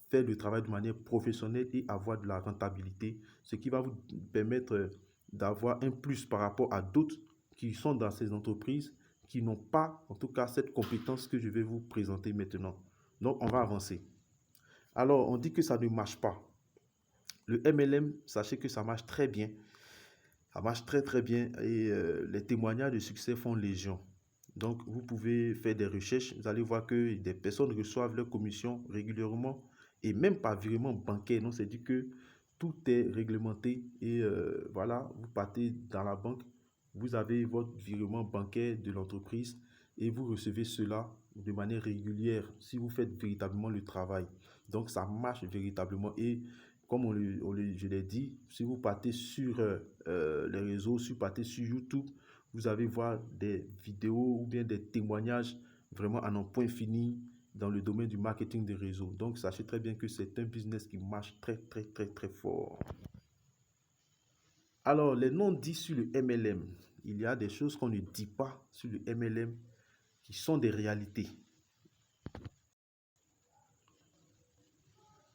faire le travail de manière professionnelle et avoir de la rentabilité, ce qui va vous permettre d'avoir un plus par rapport à d'autres qui sont dans ces entreprises qui n'ont pas, en tout cas, cette compétence que je vais vous présenter maintenant. Donc, on va avancer. Alors, on dit que ça ne marche pas. Le MLM, sachez que ça marche très bien. Ça marche très très bien et les témoignages de succès font légion. Donc, vous pouvez faire des recherches. Vous allez voir que des personnes reçoivent leur commission régulièrement et même pas virement bancaire. Non, c'est dit que tout est réglementé et voilà, vous partez dans la banque, vous avez votre virement bancaire de l'entreprise et vous recevez cela de manière régulière si vous faites véritablement le travail. Donc, ça marche véritablement et comme je l'ai dit, si vous partez sur les réseaux, si vous partez sur YouTube, vous allez voir des vidéos ou bien des témoignages vraiment à un point fini dans le domaine du marketing des réseaux. Donc, sachez très bien que c'est un business qui marche très, très, très, très fort. Alors, les noms dits sur le MLM, il y a des choses qu'on ne dit pas sur le MLM qui sont des réalités.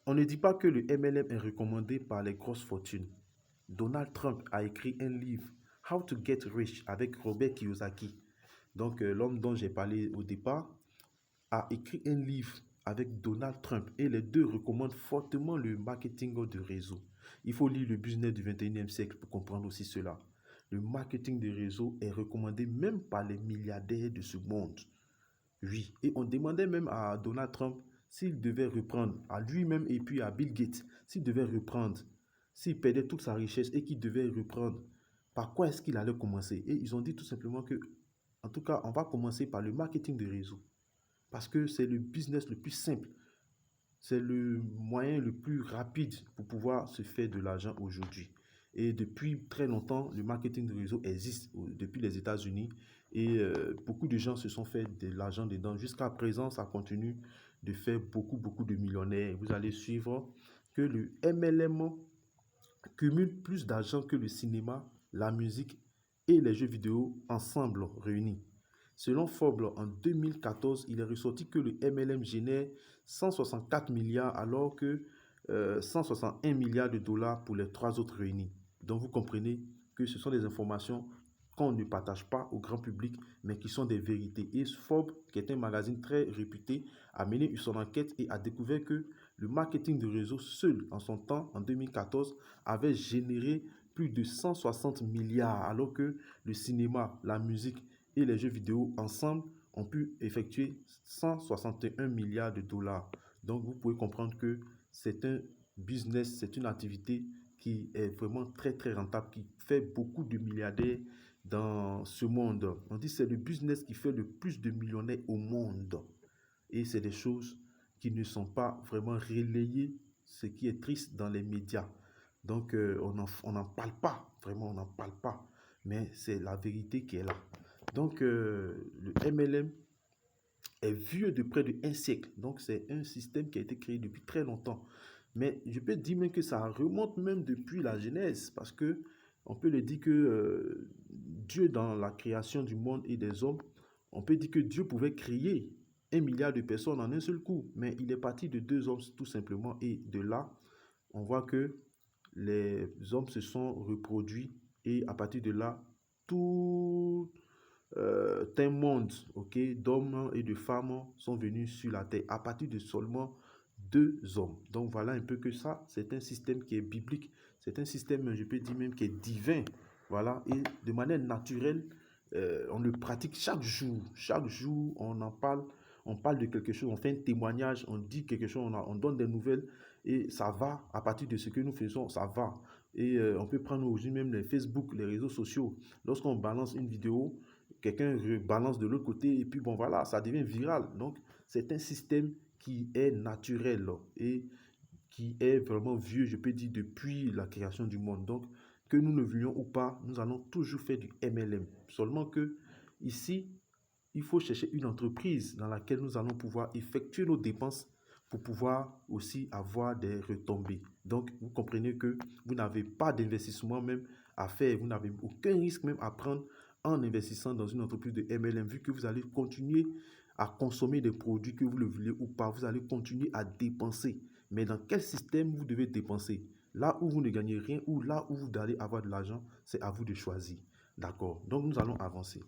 On ne dit pas que le MLM est recommandé par les grosses fortunes. Donald Trump a écrit un livre, How to Get Rich, avec Robert Kiyosaki. Donc, l'homme dont j'ai parlé au départ a écrit un livre avec Donald Trump et les deux recommandent fortement le marketing de réseau. Il faut lire le business du 21e siècle pour comprendre aussi cela. Le marketing de réseau est recommandé même par les milliardaires de ce monde. Oui, et on demandait même à Donald Trump s'il devait reprendre, à lui-même et puis à Bill Gates, s'il devait reprendre, s'il perdait toute sa richesse et qu'il devait reprendre, par quoi est-ce qu'il allait commencer? Et ils ont dit tout simplement que, en tout cas, on va commencer par le marketing de réseau. Parce que c'est le business le plus simple. C'est le moyen le plus rapide pour pouvoir se faire de l'argent aujourd'hui. Et depuis très longtemps, le marketing de réseau existe depuis les États-Unis et beaucoup de gens se sont fait de l'argent dedans. Jusqu'à présent, ça continue de faire beaucoup de millionnaires. Vous allez suivre que le MLM cumule plus d'argent que le cinéma, la musique et les jeux vidéo ensemble réunis. Selon Forbes, en 2014, il est ressorti que le MLM génère 164 milliards alors que 161 milliards de dollars pour les trois autres réunis. Donc vous comprenez que ce sont des informations qu'on ne partage pas au grand public, mais qui sont des vérités. Et Forbes, qui est un magazine très réputé, a mené son enquête et a découvert que le marketing de réseau seul, en son temps, en 2014, avait généré plus de 160 milliards, alors que le cinéma, la musique et les jeux vidéo ensemble ont pu effectuer 161 milliards de dollars. Donc vous pouvez comprendre que c'est un business, c'est une activité qui est vraiment très très rentable, qui fait beaucoup de milliardaires dans ce monde. On dit que c'est le business qui fait le plus de millionnaires au monde. Et c'est des choses qui ne sont pas vraiment relayées, ce qui est triste dans les médias. Donc on n'en parle pas, vraiment on n'en parle pas. Mais c'est la vérité qui est là. Donc le MLM est vieux de près d'un siècle. Donc c'est un système qui a été créé depuis très longtemps. Mais je peux dire même que ça remonte même depuis la Genèse, parce que on peut le dire que Dieu, dans la création du monde et des hommes, on peut dire que Dieu pouvait créer 1 milliard de personnes en un seul coup, mais il est parti de 2 hommes tout simplement, et de là, on voit que les hommes se sont reproduits, et à partir de là, tout un monde, ok, d'hommes et de femmes sont venus sur la terre à partir de seulement 2 hommes. Donc voilà un peu que ça, c'est un système qui est biblique, c'est un système, je peux dire même, qui est divin. Voilà, et de manière naturelle, on le pratique chaque jour. Chaque jour, on en parle, on parle de quelque chose, on fait un témoignage, on dit quelque chose, on donne des nouvelles, et ça va, à partir de ce que nous faisons, ça va. Et on peut prendre aujourd'hui même les Facebook, les réseaux sociaux. Lorsqu'on balance une vidéo, quelqu'un balance de l'autre côté, et puis bon voilà, ça devient viral. Donc c'est un système qui est naturel et qui est vraiment vieux, je peux dire, depuis la création du monde. Donc que nous ne voulions ou pas, nous allons toujours faire du MLM. Seulement que ici, il faut chercher une entreprise dans laquelle nous allons pouvoir effectuer nos dépenses pour pouvoir aussi avoir des retombées. Donc, vous comprenez que vous n'avez pas d'investissement même à faire, vous n'avez aucun risque même à prendre en investissant dans une entreprise de MLM, vu que vous allez continuer à consommer des produits, que vous le voulez ou pas, vous allez continuer à dépenser. Mais dans quel système vous devez dépenser? Là où vous ne gagnez rien ou là où vous allez avoir de l'argent, c'est à vous de choisir. D'accord? Donc, nous allons avancer.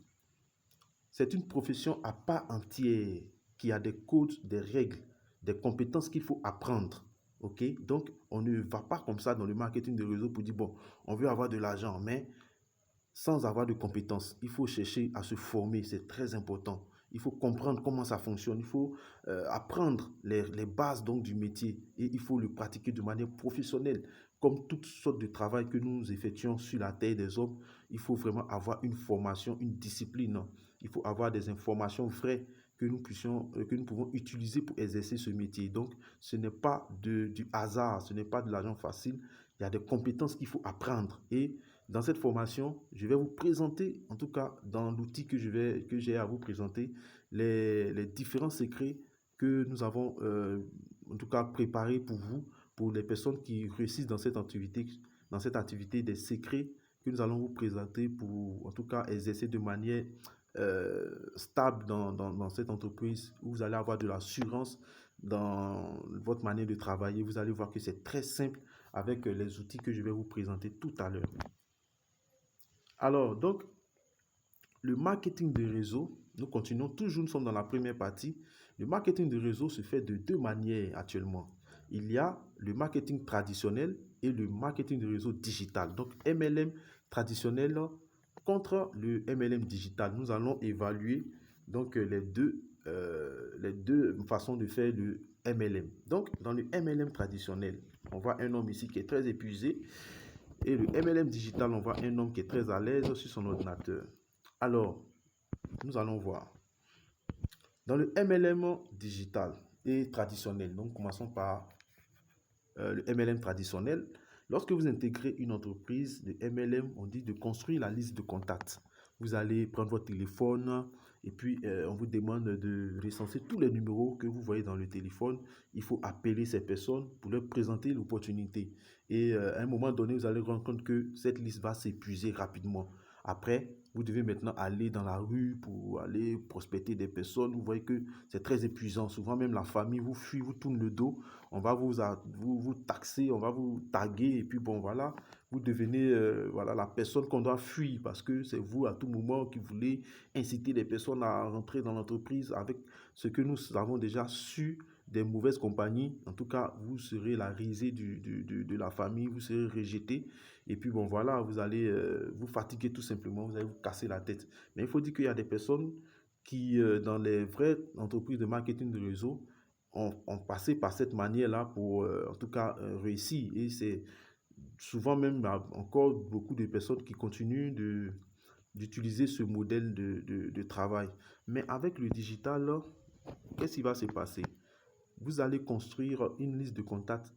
C'est une profession à part entière qui a des codes, des règles, des compétences qu'il faut apprendre. Ok? Donc, on ne va pas comme ça dans le marketing de réseau pour dire, bon, on veut avoir de l'argent, mais sans avoir de compétences. Il faut chercher à se former, c'est très important. Il faut comprendre comment ça fonctionne, il faut apprendre les bases donc, du métier, et il faut le pratiquer de manière professionnelle. Comme toutes sortes de travail que nous effectuons sur la terre des hommes, il faut vraiment avoir une formation, une discipline. Il faut avoir des informations vraies que nous pouvons utiliser pour exercer ce métier. Donc, ce n'est pas du hasard, ce n'est pas de l'argent facile. Il y a des compétences qu'il faut apprendre. Et dans cette formation, je vais vous présenter, en tout cas dans l'outil que j'ai à vous présenter, les différents secrets que nous avons en tout cas préparés pour vous, pour les personnes qui réussissent dans cette activité, des secrets que nous allons vous présenter pour en tout cas exercer de manière stable dans cette entreprise, où vous allez avoir de l'assurance dans votre manière de travailler. Vous allez voir que c'est très simple avec les outils que je vais vous présenter tout à l'heure. Alors, donc, le marketing de réseau, nous continuons toujours, nous sommes dans la première partie. Le marketing de réseau se fait de 2 manières actuellement. Il y a le marketing traditionnel et le marketing de réseau digital. Donc, MLM traditionnel contre le MLM digital. Nous allons évaluer donc les deux façons de faire le MLM. Donc, dans le MLM traditionnel, on voit un homme ici qui est très épuisé. Et le MLM digital, on voit un homme qui est très à l'aise sur son ordinateur. Alors, nous allons voir. Dans le MLM digital et traditionnel, donc commençons par le MLM traditionnel. Lorsque vous intégrez une entreprise de MLM, on dit de construire la liste de contacts. Vous allez prendre votre téléphone Et puis, on vous demande de recenser tous les numéros que vous voyez dans le téléphone. Il faut appeler ces personnes pour leur présenter l'opportunité. Et à un moment donné, vous allez rendre compte que cette liste va s'épuiser rapidement. Après, vous devez maintenant aller dans la rue pour aller prospecter des personnes. Vous voyez que c'est très épuisant. Souvent, même la famille vous fuit, vous tourne le dos. On va vous taxer, on va vous taguer. Et puis, bon, voilà, vous devenez voilà, la personne qu'on doit fuir parce que c'est vous à tout moment qui voulez inciter les personnes à rentrer dans l'entreprise avec ce que nous avons déjà su des mauvaises compagnies. En tout cas, vous serez la risée de la famille, vous serez rejeté. Et puis, bon, voilà, vous allez vous fatiguer tout simplement, vous allez vous casser la tête. Mais il faut dire qu'il y a des personnes qui, dans les vraies entreprises de marketing de réseau, ont passé par cette manière-là pour, en tout cas, réussir. Et c'est souvent même encore beaucoup de personnes qui continuent d'utiliser ce modèle de travail. Mais avec le digital, qu'est-ce qui va se passer? Vous allez construire une liste de contacts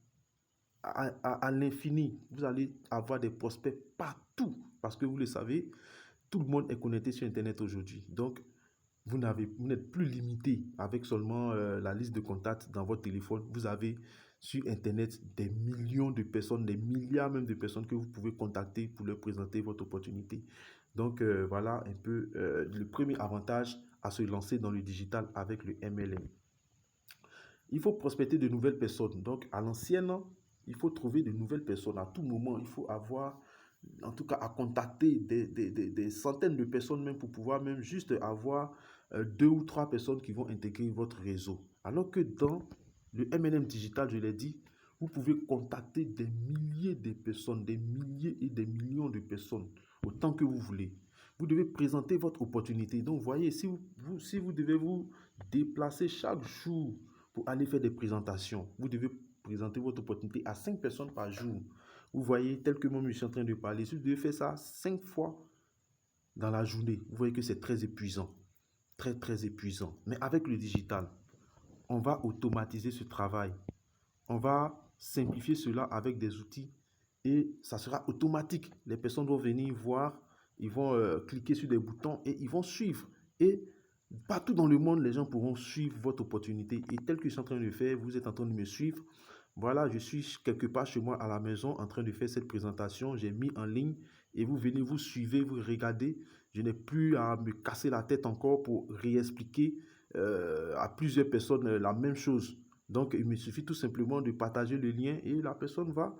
à l'infini. Vous allez avoir des prospects partout parce que vous le savez, tout le monde est connecté sur Internet aujourd'hui. Donc, vous n'êtes plus limité avec seulement la liste de contacts dans votre téléphone. Vous avez sur Internet des millions de personnes, des milliards même de personnes que vous pouvez contacter pour leur présenter votre opportunité. Donc, voilà un peu le premier avantage à se lancer dans le digital avec le MLM. Il faut prospecter de nouvelles personnes. Donc, à l'ancienne, il faut trouver de nouvelles personnes à tout moment. Il faut avoir, en tout cas, à contacter des centaines de personnes même pour pouvoir même juste avoir 2 ou 3 personnes qui vont intégrer votre réseau. Alors que dans le MLM digital, je l'ai dit, vous pouvez contacter des milliers de personnes, des milliers et des millions de personnes, autant que vous voulez. Vous devez présenter votre opportunité. Donc, voyez, si vous devez vous déplacer chaque jour pour aller faire des présentations, vous devez présenter votre opportunité à 5 personnes par jour. Vous voyez, tel que moi je suis en train de parler, si vous devez faire ça 5 fois dans la journée, vous voyez que c'est très épuisant. Très, très épuisant. Mais avec le digital, on va automatiser ce travail. On va simplifier cela avec des outils et ça sera automatique. Les personnes vont venir voir, ils vont cliquer sur des boutons et ils vont suivre. Et partout dans le monde, les gens pourront suivre votre opportunité. Et tel que je suis en train de faire, vous êtes en train de me suivre. Voilà, je suis quelque part chez moi à la maison en train de faire cette présentation. J'ai mis en ligne et vous venez, vous suivez, vous regardez. Je n'ai plus à me casser la tête encore pour réexpliquer à plusieurs personnes la même chose. Donc, il me suffit tout simplement de partager le lien et la personne va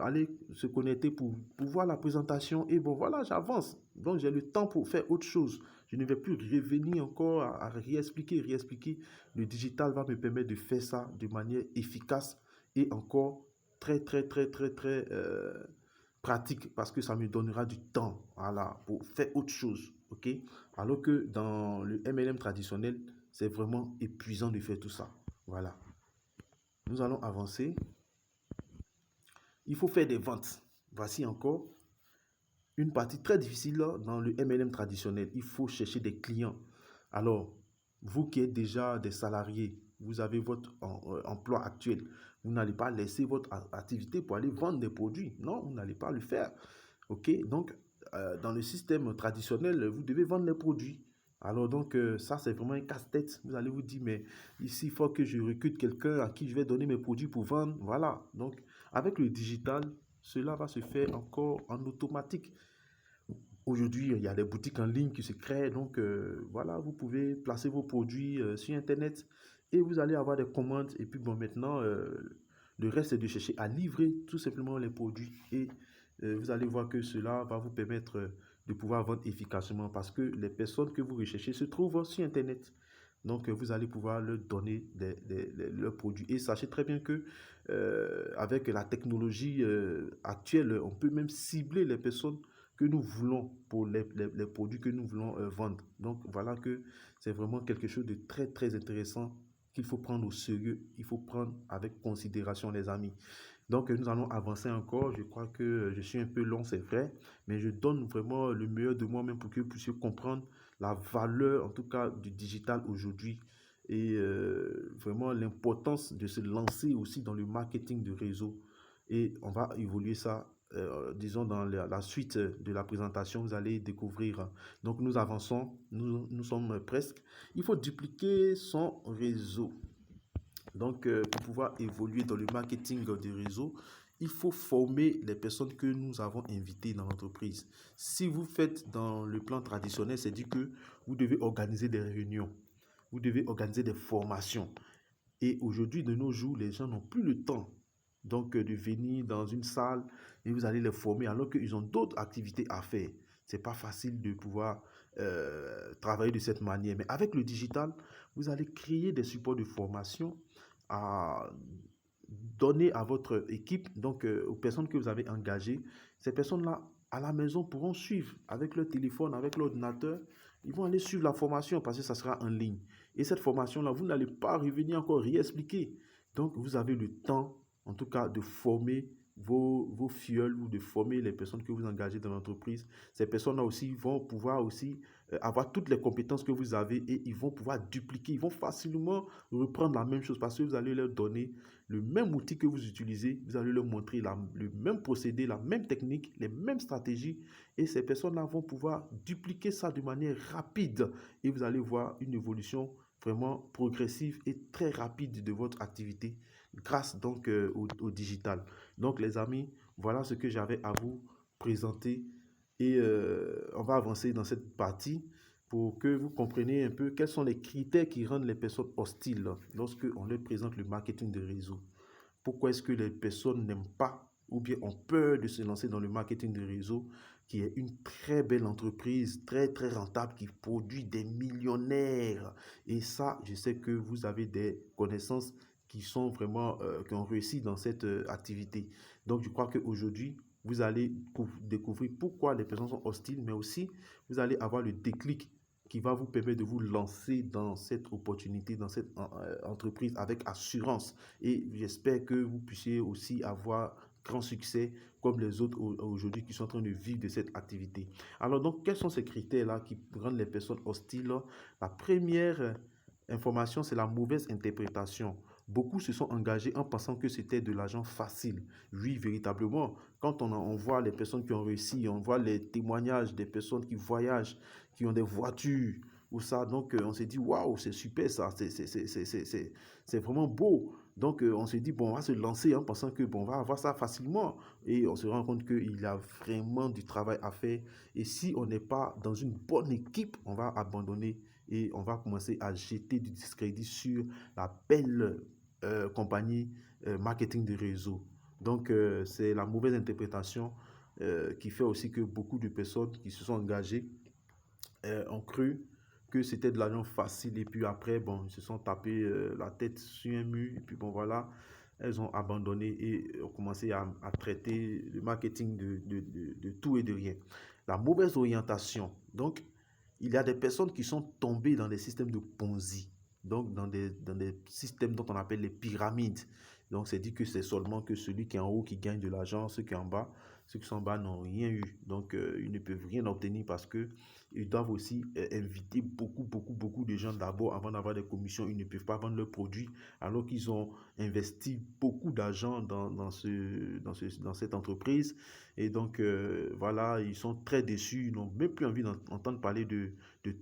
aller se connecter pour voir la présentation. Et bon, voilà, j'avance. Donc, j'ai le temps pour faire autre chose. Je ne vais plus revenir encore à réexpliquer. Le digital va me permettre de faire ça de manière efficace et encore très, très, très, très, très pratique parce que ça me donnera du temps, voilà, pour faire autre chose. OK? Alors que dans le MLM traditionnel, c'est vraiment épuisant de faire tout ça. Voilà. Nous allons avancer. Il faut faire des ventes. Voici encore une partie très difficile dans le MLM traditionnel. Il faut chercher des clients. Alors, vous qui êtes déjà des salariés, vous avez votre emploi actuel, vous n'allez pas laisser votre activité pour aller vendre des produits. Non, vous n'allez pas le faire. OK? Donc, dans le système traditionnel, vous devez vendre les produits. Alors donc, ça, c'est vraiment un casse-tête. Vous allez vous dire, mais ici, il faut que je recrute quelqu'un à qui je vais donner mes produits pour vendre. Voilà. Donc, avec le digital, cela va se faire encore en automatique. Aujourd'hui, il y a des boutiques en ligne qui se créent. Donc, voilà, vous pouvez placer vos produits sur Internet et vous allez avoir des commandes. Et puis, bon, maintenant, le reste, c'est de chercher à livrer tout simplement les produits. Et vous allez voir que cela va vous permettre de pouvoir vendre efficacement parce que les personnes que vous recherchez se trouvent sur Internet. Donc, vous allez pouvoir leur donner leurs produits. Et sachez très bien que avec la technologie actuelle, on peut même cibler les personnes que nous voulons pour les produits que nous voulons vendre. Donc, voilà que c'est vraiment quelque chose de très, très intéressant qu'il faut prendre au sérieux. Il faut prendre avec considération, les amis. Donc, nous allons avancer encore. Je crois que je suis un peu long, c'est vrai, mais je donne vraiment le meilleur de moi-même pour que vous puissiez comprendre la valeur, en tout cas, du digital aujourd'hui et vraiment l'importance de se lancer aussi dans le marketing de réseau. et on va évoluer ça, disons, dans la suite de la présentation, vous allez découvrir. Donc, nous avançons, nous sommes presque. Il faut dupliquer son réseau. Donc, pour pouvoir évoluer dans le marketing des réseaux, il faut former les personnes que nous avons invitées dans l'entreprise. Si vous faites dans le plan traditionnel, c'est dit que vous devez organiser des réunions, vous devez organiser des formations. Et aujourd'hui, de nos jours, les gens n'ont plus le temps donc de venir dans une salle et vous allez les former alors qu'ils ont d'autres activités à faire. C'est pas facile de pouvoir travailler de cette manière. Mais avec le digital, vous allez créer des supports de formation à donner à votre équipe, donc aux personnes que vous avez engagées. Ces personnes-là, à la maison, pourront suivre avec leur téléphone, avec l'ordinateur. Ils vont aller suivre la formation parce que ça sera en ligne. Et cette formation-là, vous n'allez pas revenir encore réexpliquer. Donc, vous avez le temps, en tout cas, de former vos filleuls ou de former les personnes que vous engagez dans l'entreprise. Ces personnes-là aussi vont pouvoir aussi avoir toutes les compétences que vous avez et ils vont pouvoir dupliquer. Ils vont facilement reprendre la même chose parce que vous allez leur donner le même outil que vous utilisez. Vous allez leur montrer le même procédé, la même technique, les mêmes stratégies et ces personnes-là vont pouvoir dupliquer ça de manière rapide et vous allez voir une évolution vraiment progressive et très rapide de votre activité grâce donc au digital. Donc les amis, voilà ce que j'avais à vous présenter et on va avancer dans cette partie pour que vous compreniez un peu quels sont les critères qui rendent les personnes hostiles lorsque on leur présente le marketing de réseau. Pourquoi est-ce que les personnes n'aiment pas ou bien ont peur de se lancer dans le marketing de réseau, qui est une très belle entreprise, très très rentable, qui produit des millionnaires. Et ça, je sais que vous avez des connaissances qui sont vraiment, qui ont réussi dans cette activité. Donc, je crois qu'aujourd'hui, vous allez découvrir pourquoi les personnes sont hostiles, mais aussi, vous allez avoir le déclic qui va vous permettre de vous lancer dans cette opportunité, dans cette entreprise avec assurance. Et j'espère que vous puissiez aussi avoir grand succès comme les autres aujourd'hui qui sont en train de vivre de cette activité. Alors donc, quels sont ces critères-là qui rendent les personnes hostiles? La première information, c'est la mauvaise interprétation. Beaucoup se sont engagés en pensant que c'était de l'argent facile. Oui, véritablement, quand on voit les personnes qui ont réussi, on voit les témoignages des personnes qui voyagent, qui ont des voitures, ou ça, donc on s'est dit, waouh, c'est super ça, c'est vraiment beau. Donc on s'est dit, bon, on va se lancer en pensant que bon, on va avoir ça facilement. Et on se rend compte qu'il y a vraiment du travail à faire. Et si on n'est pas dans une bonne équipe, on va abandonner et on va commencer à jeter du discrédit sur la belle compagnie marketing de réseau. Donc, c'est la mauvaise interprétation qui fait aussi que beaucoup de personnes qui se sont engagées ont cru que c'était de l'argent facile et puis après, bon, ils se sont tapés la tête sur un mur et puis bon, voilà, elles ont abandonné et ont commencé à traiter le marketing de tout et de rien. La mauvaise orientation. Donc, il y a des personnes qui sont tombées dans des systèmes de Ponzi, donc dans des systèmes dont on appelle les pyramides. Donc, c'est dit que c'est seulement que celui qui est en haut qui gagne de l'argent, ceux qui sont en bas n'ont rien eu. Donc, ils ne peuvent rien obtenir parce que ils doivent aussi inviter beaucoup de gens d'abord avant d'avoir des commissions. Ils ne peuvent pas vendre leurs produits alors qu'ils ont investi beaucoup d'argent dans cette entreprise. Et donc, voilà, ils sont très déçus. Ils n'ont même plus envie d'entendre parler de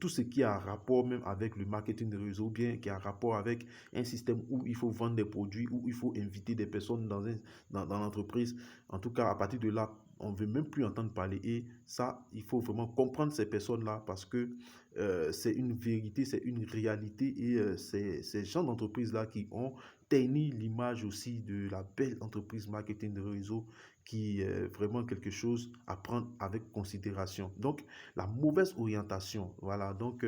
tout ce qui a rapport même avec le marketing de réseau, ou bien qui a rapport avec un système où il faut vendre des produits, où il faut inviter des personnes dans l'entreprise. En tout cas, à partir de là, on ne veut même plus entendre parler. Et ça, il faut vraiment comprendre ces personnes-là parce que c'est une vérité, c'est une réalité. Et c'est ces gens d'entreprise-là qui ont terni l'image aussi de la belle entreprise marketing de réseau qui est vraiment quelque chose à prendre avec considération. Donc, la mauvaise orientation, voilà. Donc,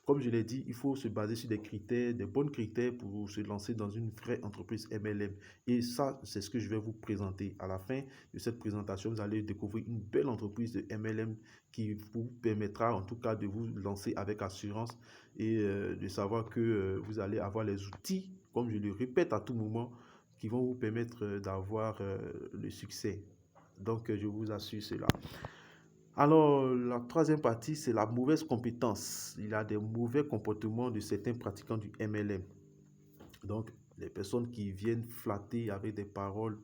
comme je l'ai dit, il faut se baser sur des critères, des bons critères pour se lancer dans une vraie entreprise MLM. Et ça, c'est ce que je vais vous présenter. À la fin de cette présentation, vous allez découvrir une belle entreprise de MLM qui vous permettra en tout cas de vous lancer avec assurance et de savoir que vous allez avoir les outils, comme je le répète à tout moment, qui vont vous permettre d'avoir le succès. Donc, je vous assure cela. Alors, la troisième partie, c'est la mauvaise compétence. Il y a des mauvais comportements de certains pratiquants du MLM. Donc, les personnes qui viennent flatter avec des paroles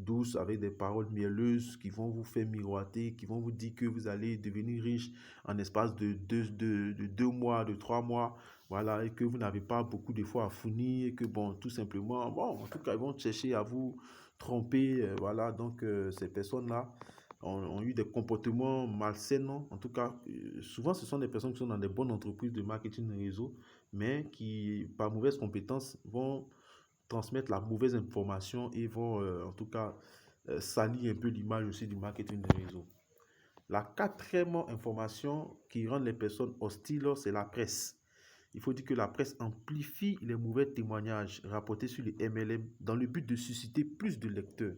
douces, avec des paroles mielleuses qui vont vous faire miroiter, qui vont vous dire que vous allez devenir riche en espace de 2 mois, de 3 mois, voilà, et que vous n'avez pas beaucoup d'efforts à fournir, et que, bon, tout simplement, bon, en tout cas, ils vont chercher à vous tromper, voilà, donc ces personnes-là ont eu des comportements malsains, en tout cas, souvent ce sont des personnes qui sont dans des bonnes entreprises de marketing de réseau, mais qui, par mauvaise compétence, vont transmettre la mauvaise information et vont, en tout cas, salir un peu l'image aussi du marketing de réseau. La quatrième information qui rend les personnes hostiles, c'est la presse. Il faut dire que la presse amplifie les mauvais témoignages rapportés sur les MLM dans le but de susciter plus de lecteurs.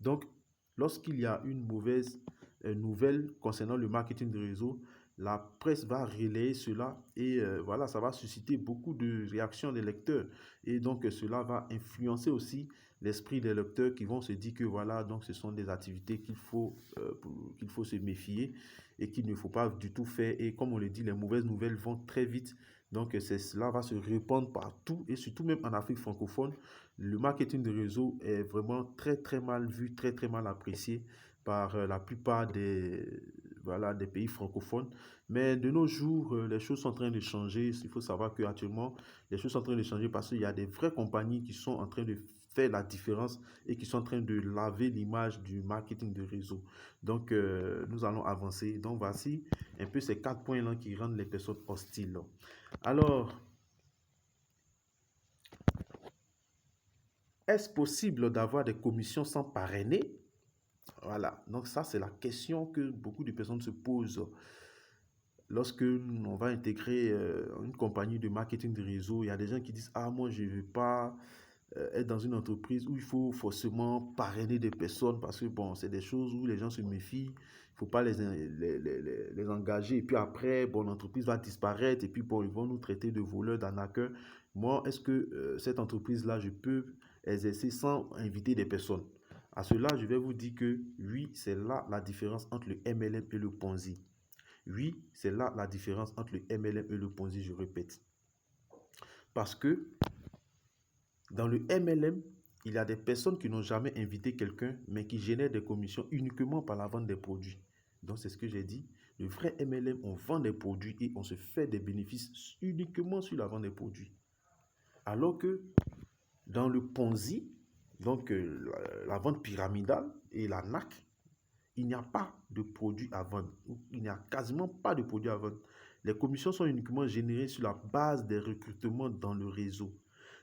Donc, lorsqu'il y a une mauvaise nouvelle concernant le marketing de réseau, la presse va relayer cela et voilà, ça va susciter beaucoup de réactions des lecteurs. Et donc, cela va influencer aussi l'esprit des lecteurs qui vont se dire que voilà, donc ce sont des activités qu'il faut se méfier et qu'il ne faut pas du tout faire. Et comme on le dit, les mauvaises nouvelles vont très vite. Donc, cela va se répandre partout et surtout même en Afrique francophone. Le marketing de réseau est vraiment très très mal vu, très très mal apprécié par la plupart voilà, des pays francophones. Mais de nos jours, les choses sont en train de changer. Il faut savoir qu'actuellement, les choses sont en train de changer parce qu'il y a des vraies compagnies qui sont en train de faire la différence et qui sont en train de laver l'image du marketing de réseau. Donc, nous allons avancer. Donc, voici un peu ces 4 points-là qui rendent les personnes hostiles. Alors, est-ce possible d'avoir des commissions sans parrainer? Voilà, donc ça c'est la question que beaucoup de personnes se posent. Lorsque on va intégrer une compagnie de marketing de réseau, il y a des gens qui disent « Ah, moi je ne veux pas être dans une entreprise où il faut forcément parrainer des personnes parce que bon, c'est des choses où les gens se méfient, il ne faut pas les engager et puis après, bon, l'entreprise va disparaître et puis bon, ils vont nous traiter de voleurs, d'arnaqueurs. Moi, est-ce que cette entreprise-là, je peux exercer sans inviter des personnes? À cela, je vais vous dire que oui, c'est là la différence entre le MLM et le Ponzi. Oui, c'est là la différence entre le MLM et le Ponzi, je répète. Parce que dans le MLM, il y a des personnes qui n'ont jamais invité quelqu'un, mais qui génèrent des commissions uniquement par la vente des produits. Donc, c'est ce que j'ai dit. Le vrai MLM, on vend des produits et on se fait des bénéfices uniquement sur la vente des produits. Alors que dans le Ponzi, donc la vente pyramidale et l'arnaque, il n'y a pas de produit à vendre. Il n'y a quasiment pas de produit à vendre. Les commissions sont uniquement générées sur la base des recrutements dans le réseau.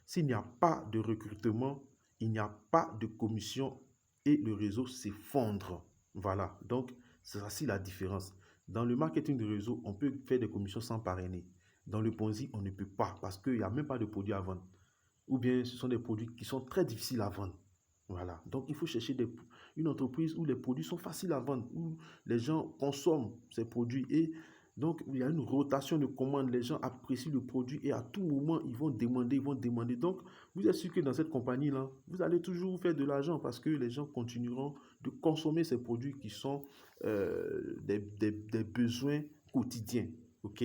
S'il n'y a pas de recrutement, il n'y a pas de commission et le réseau s'effondre. Voilà, donc c'est ainsi la différence. Dans le marketing de réseau, on peut faire des commissions sans parrainer. Dans le Ponzi, on ne peut pas parce qu'il n'y a même pas de produit à vendre. Ou bien ce sont des produits qui sont très difficiles à vendre. Voilà, donc il faut chercher une entreprise où les produits sont faciles à vendre, où les gens consomment ces produits et donc il y a une rotation de commandes, les gens apprécient le produit et à tout moment ils vont demander, Donc vous êtes sûr que dans cette compagnie-là, vous allez toujours faire de l'argent parce que les gens continueront de consommer ces produits qui sont des besoins quotidiens. Ok?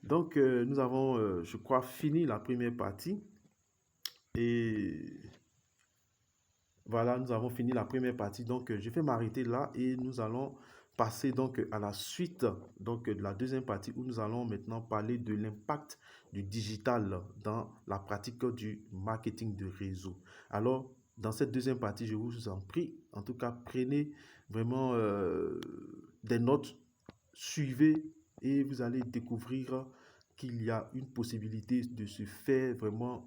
Donc nous avons, je crois, fini la première partie et voilà, nous avons fini la première partie. Donc, je vais m'arrêter là et nous allons passer donc à la suite donc, de la deuxième partie où nous allons maintenant parler de l'impact du digital dans la pratique du marketing de réseau. Alors, dans cette deuxième partie, je vous en prie, en tout cas, prenez vraiment des notes, suivez et vous allez découvrir qu'il y a une possibilité de se faire vraiment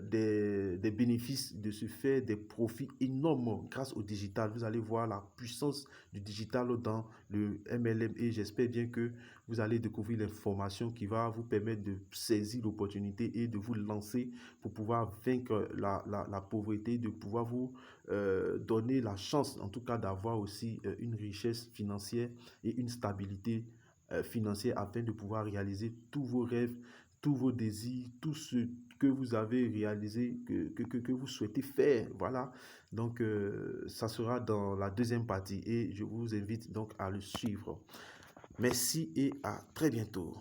des bénéfices, de se faire des profits énormes grâce au digital. Vous allez voir la puissance du digital dans le MLM et j'espère bien que vous allez découvrir l'information qui va vous permettre de saisir l'opportunité et de vous lancer pour pouvoir vaincre la pauvreté, de pouvoir vous donner la chance en tout cas d'avoir aussi une richesse financière et une stabilité financière afin de pouvoir réaliser tous vos rêves, tous vos désirs, tout ce que vous avez réalisé, que vous souhaitez faire. Voilà, donc ça sera dans la deuxième partie et je vous invite donc à le suivre. Merci et à très bientôt.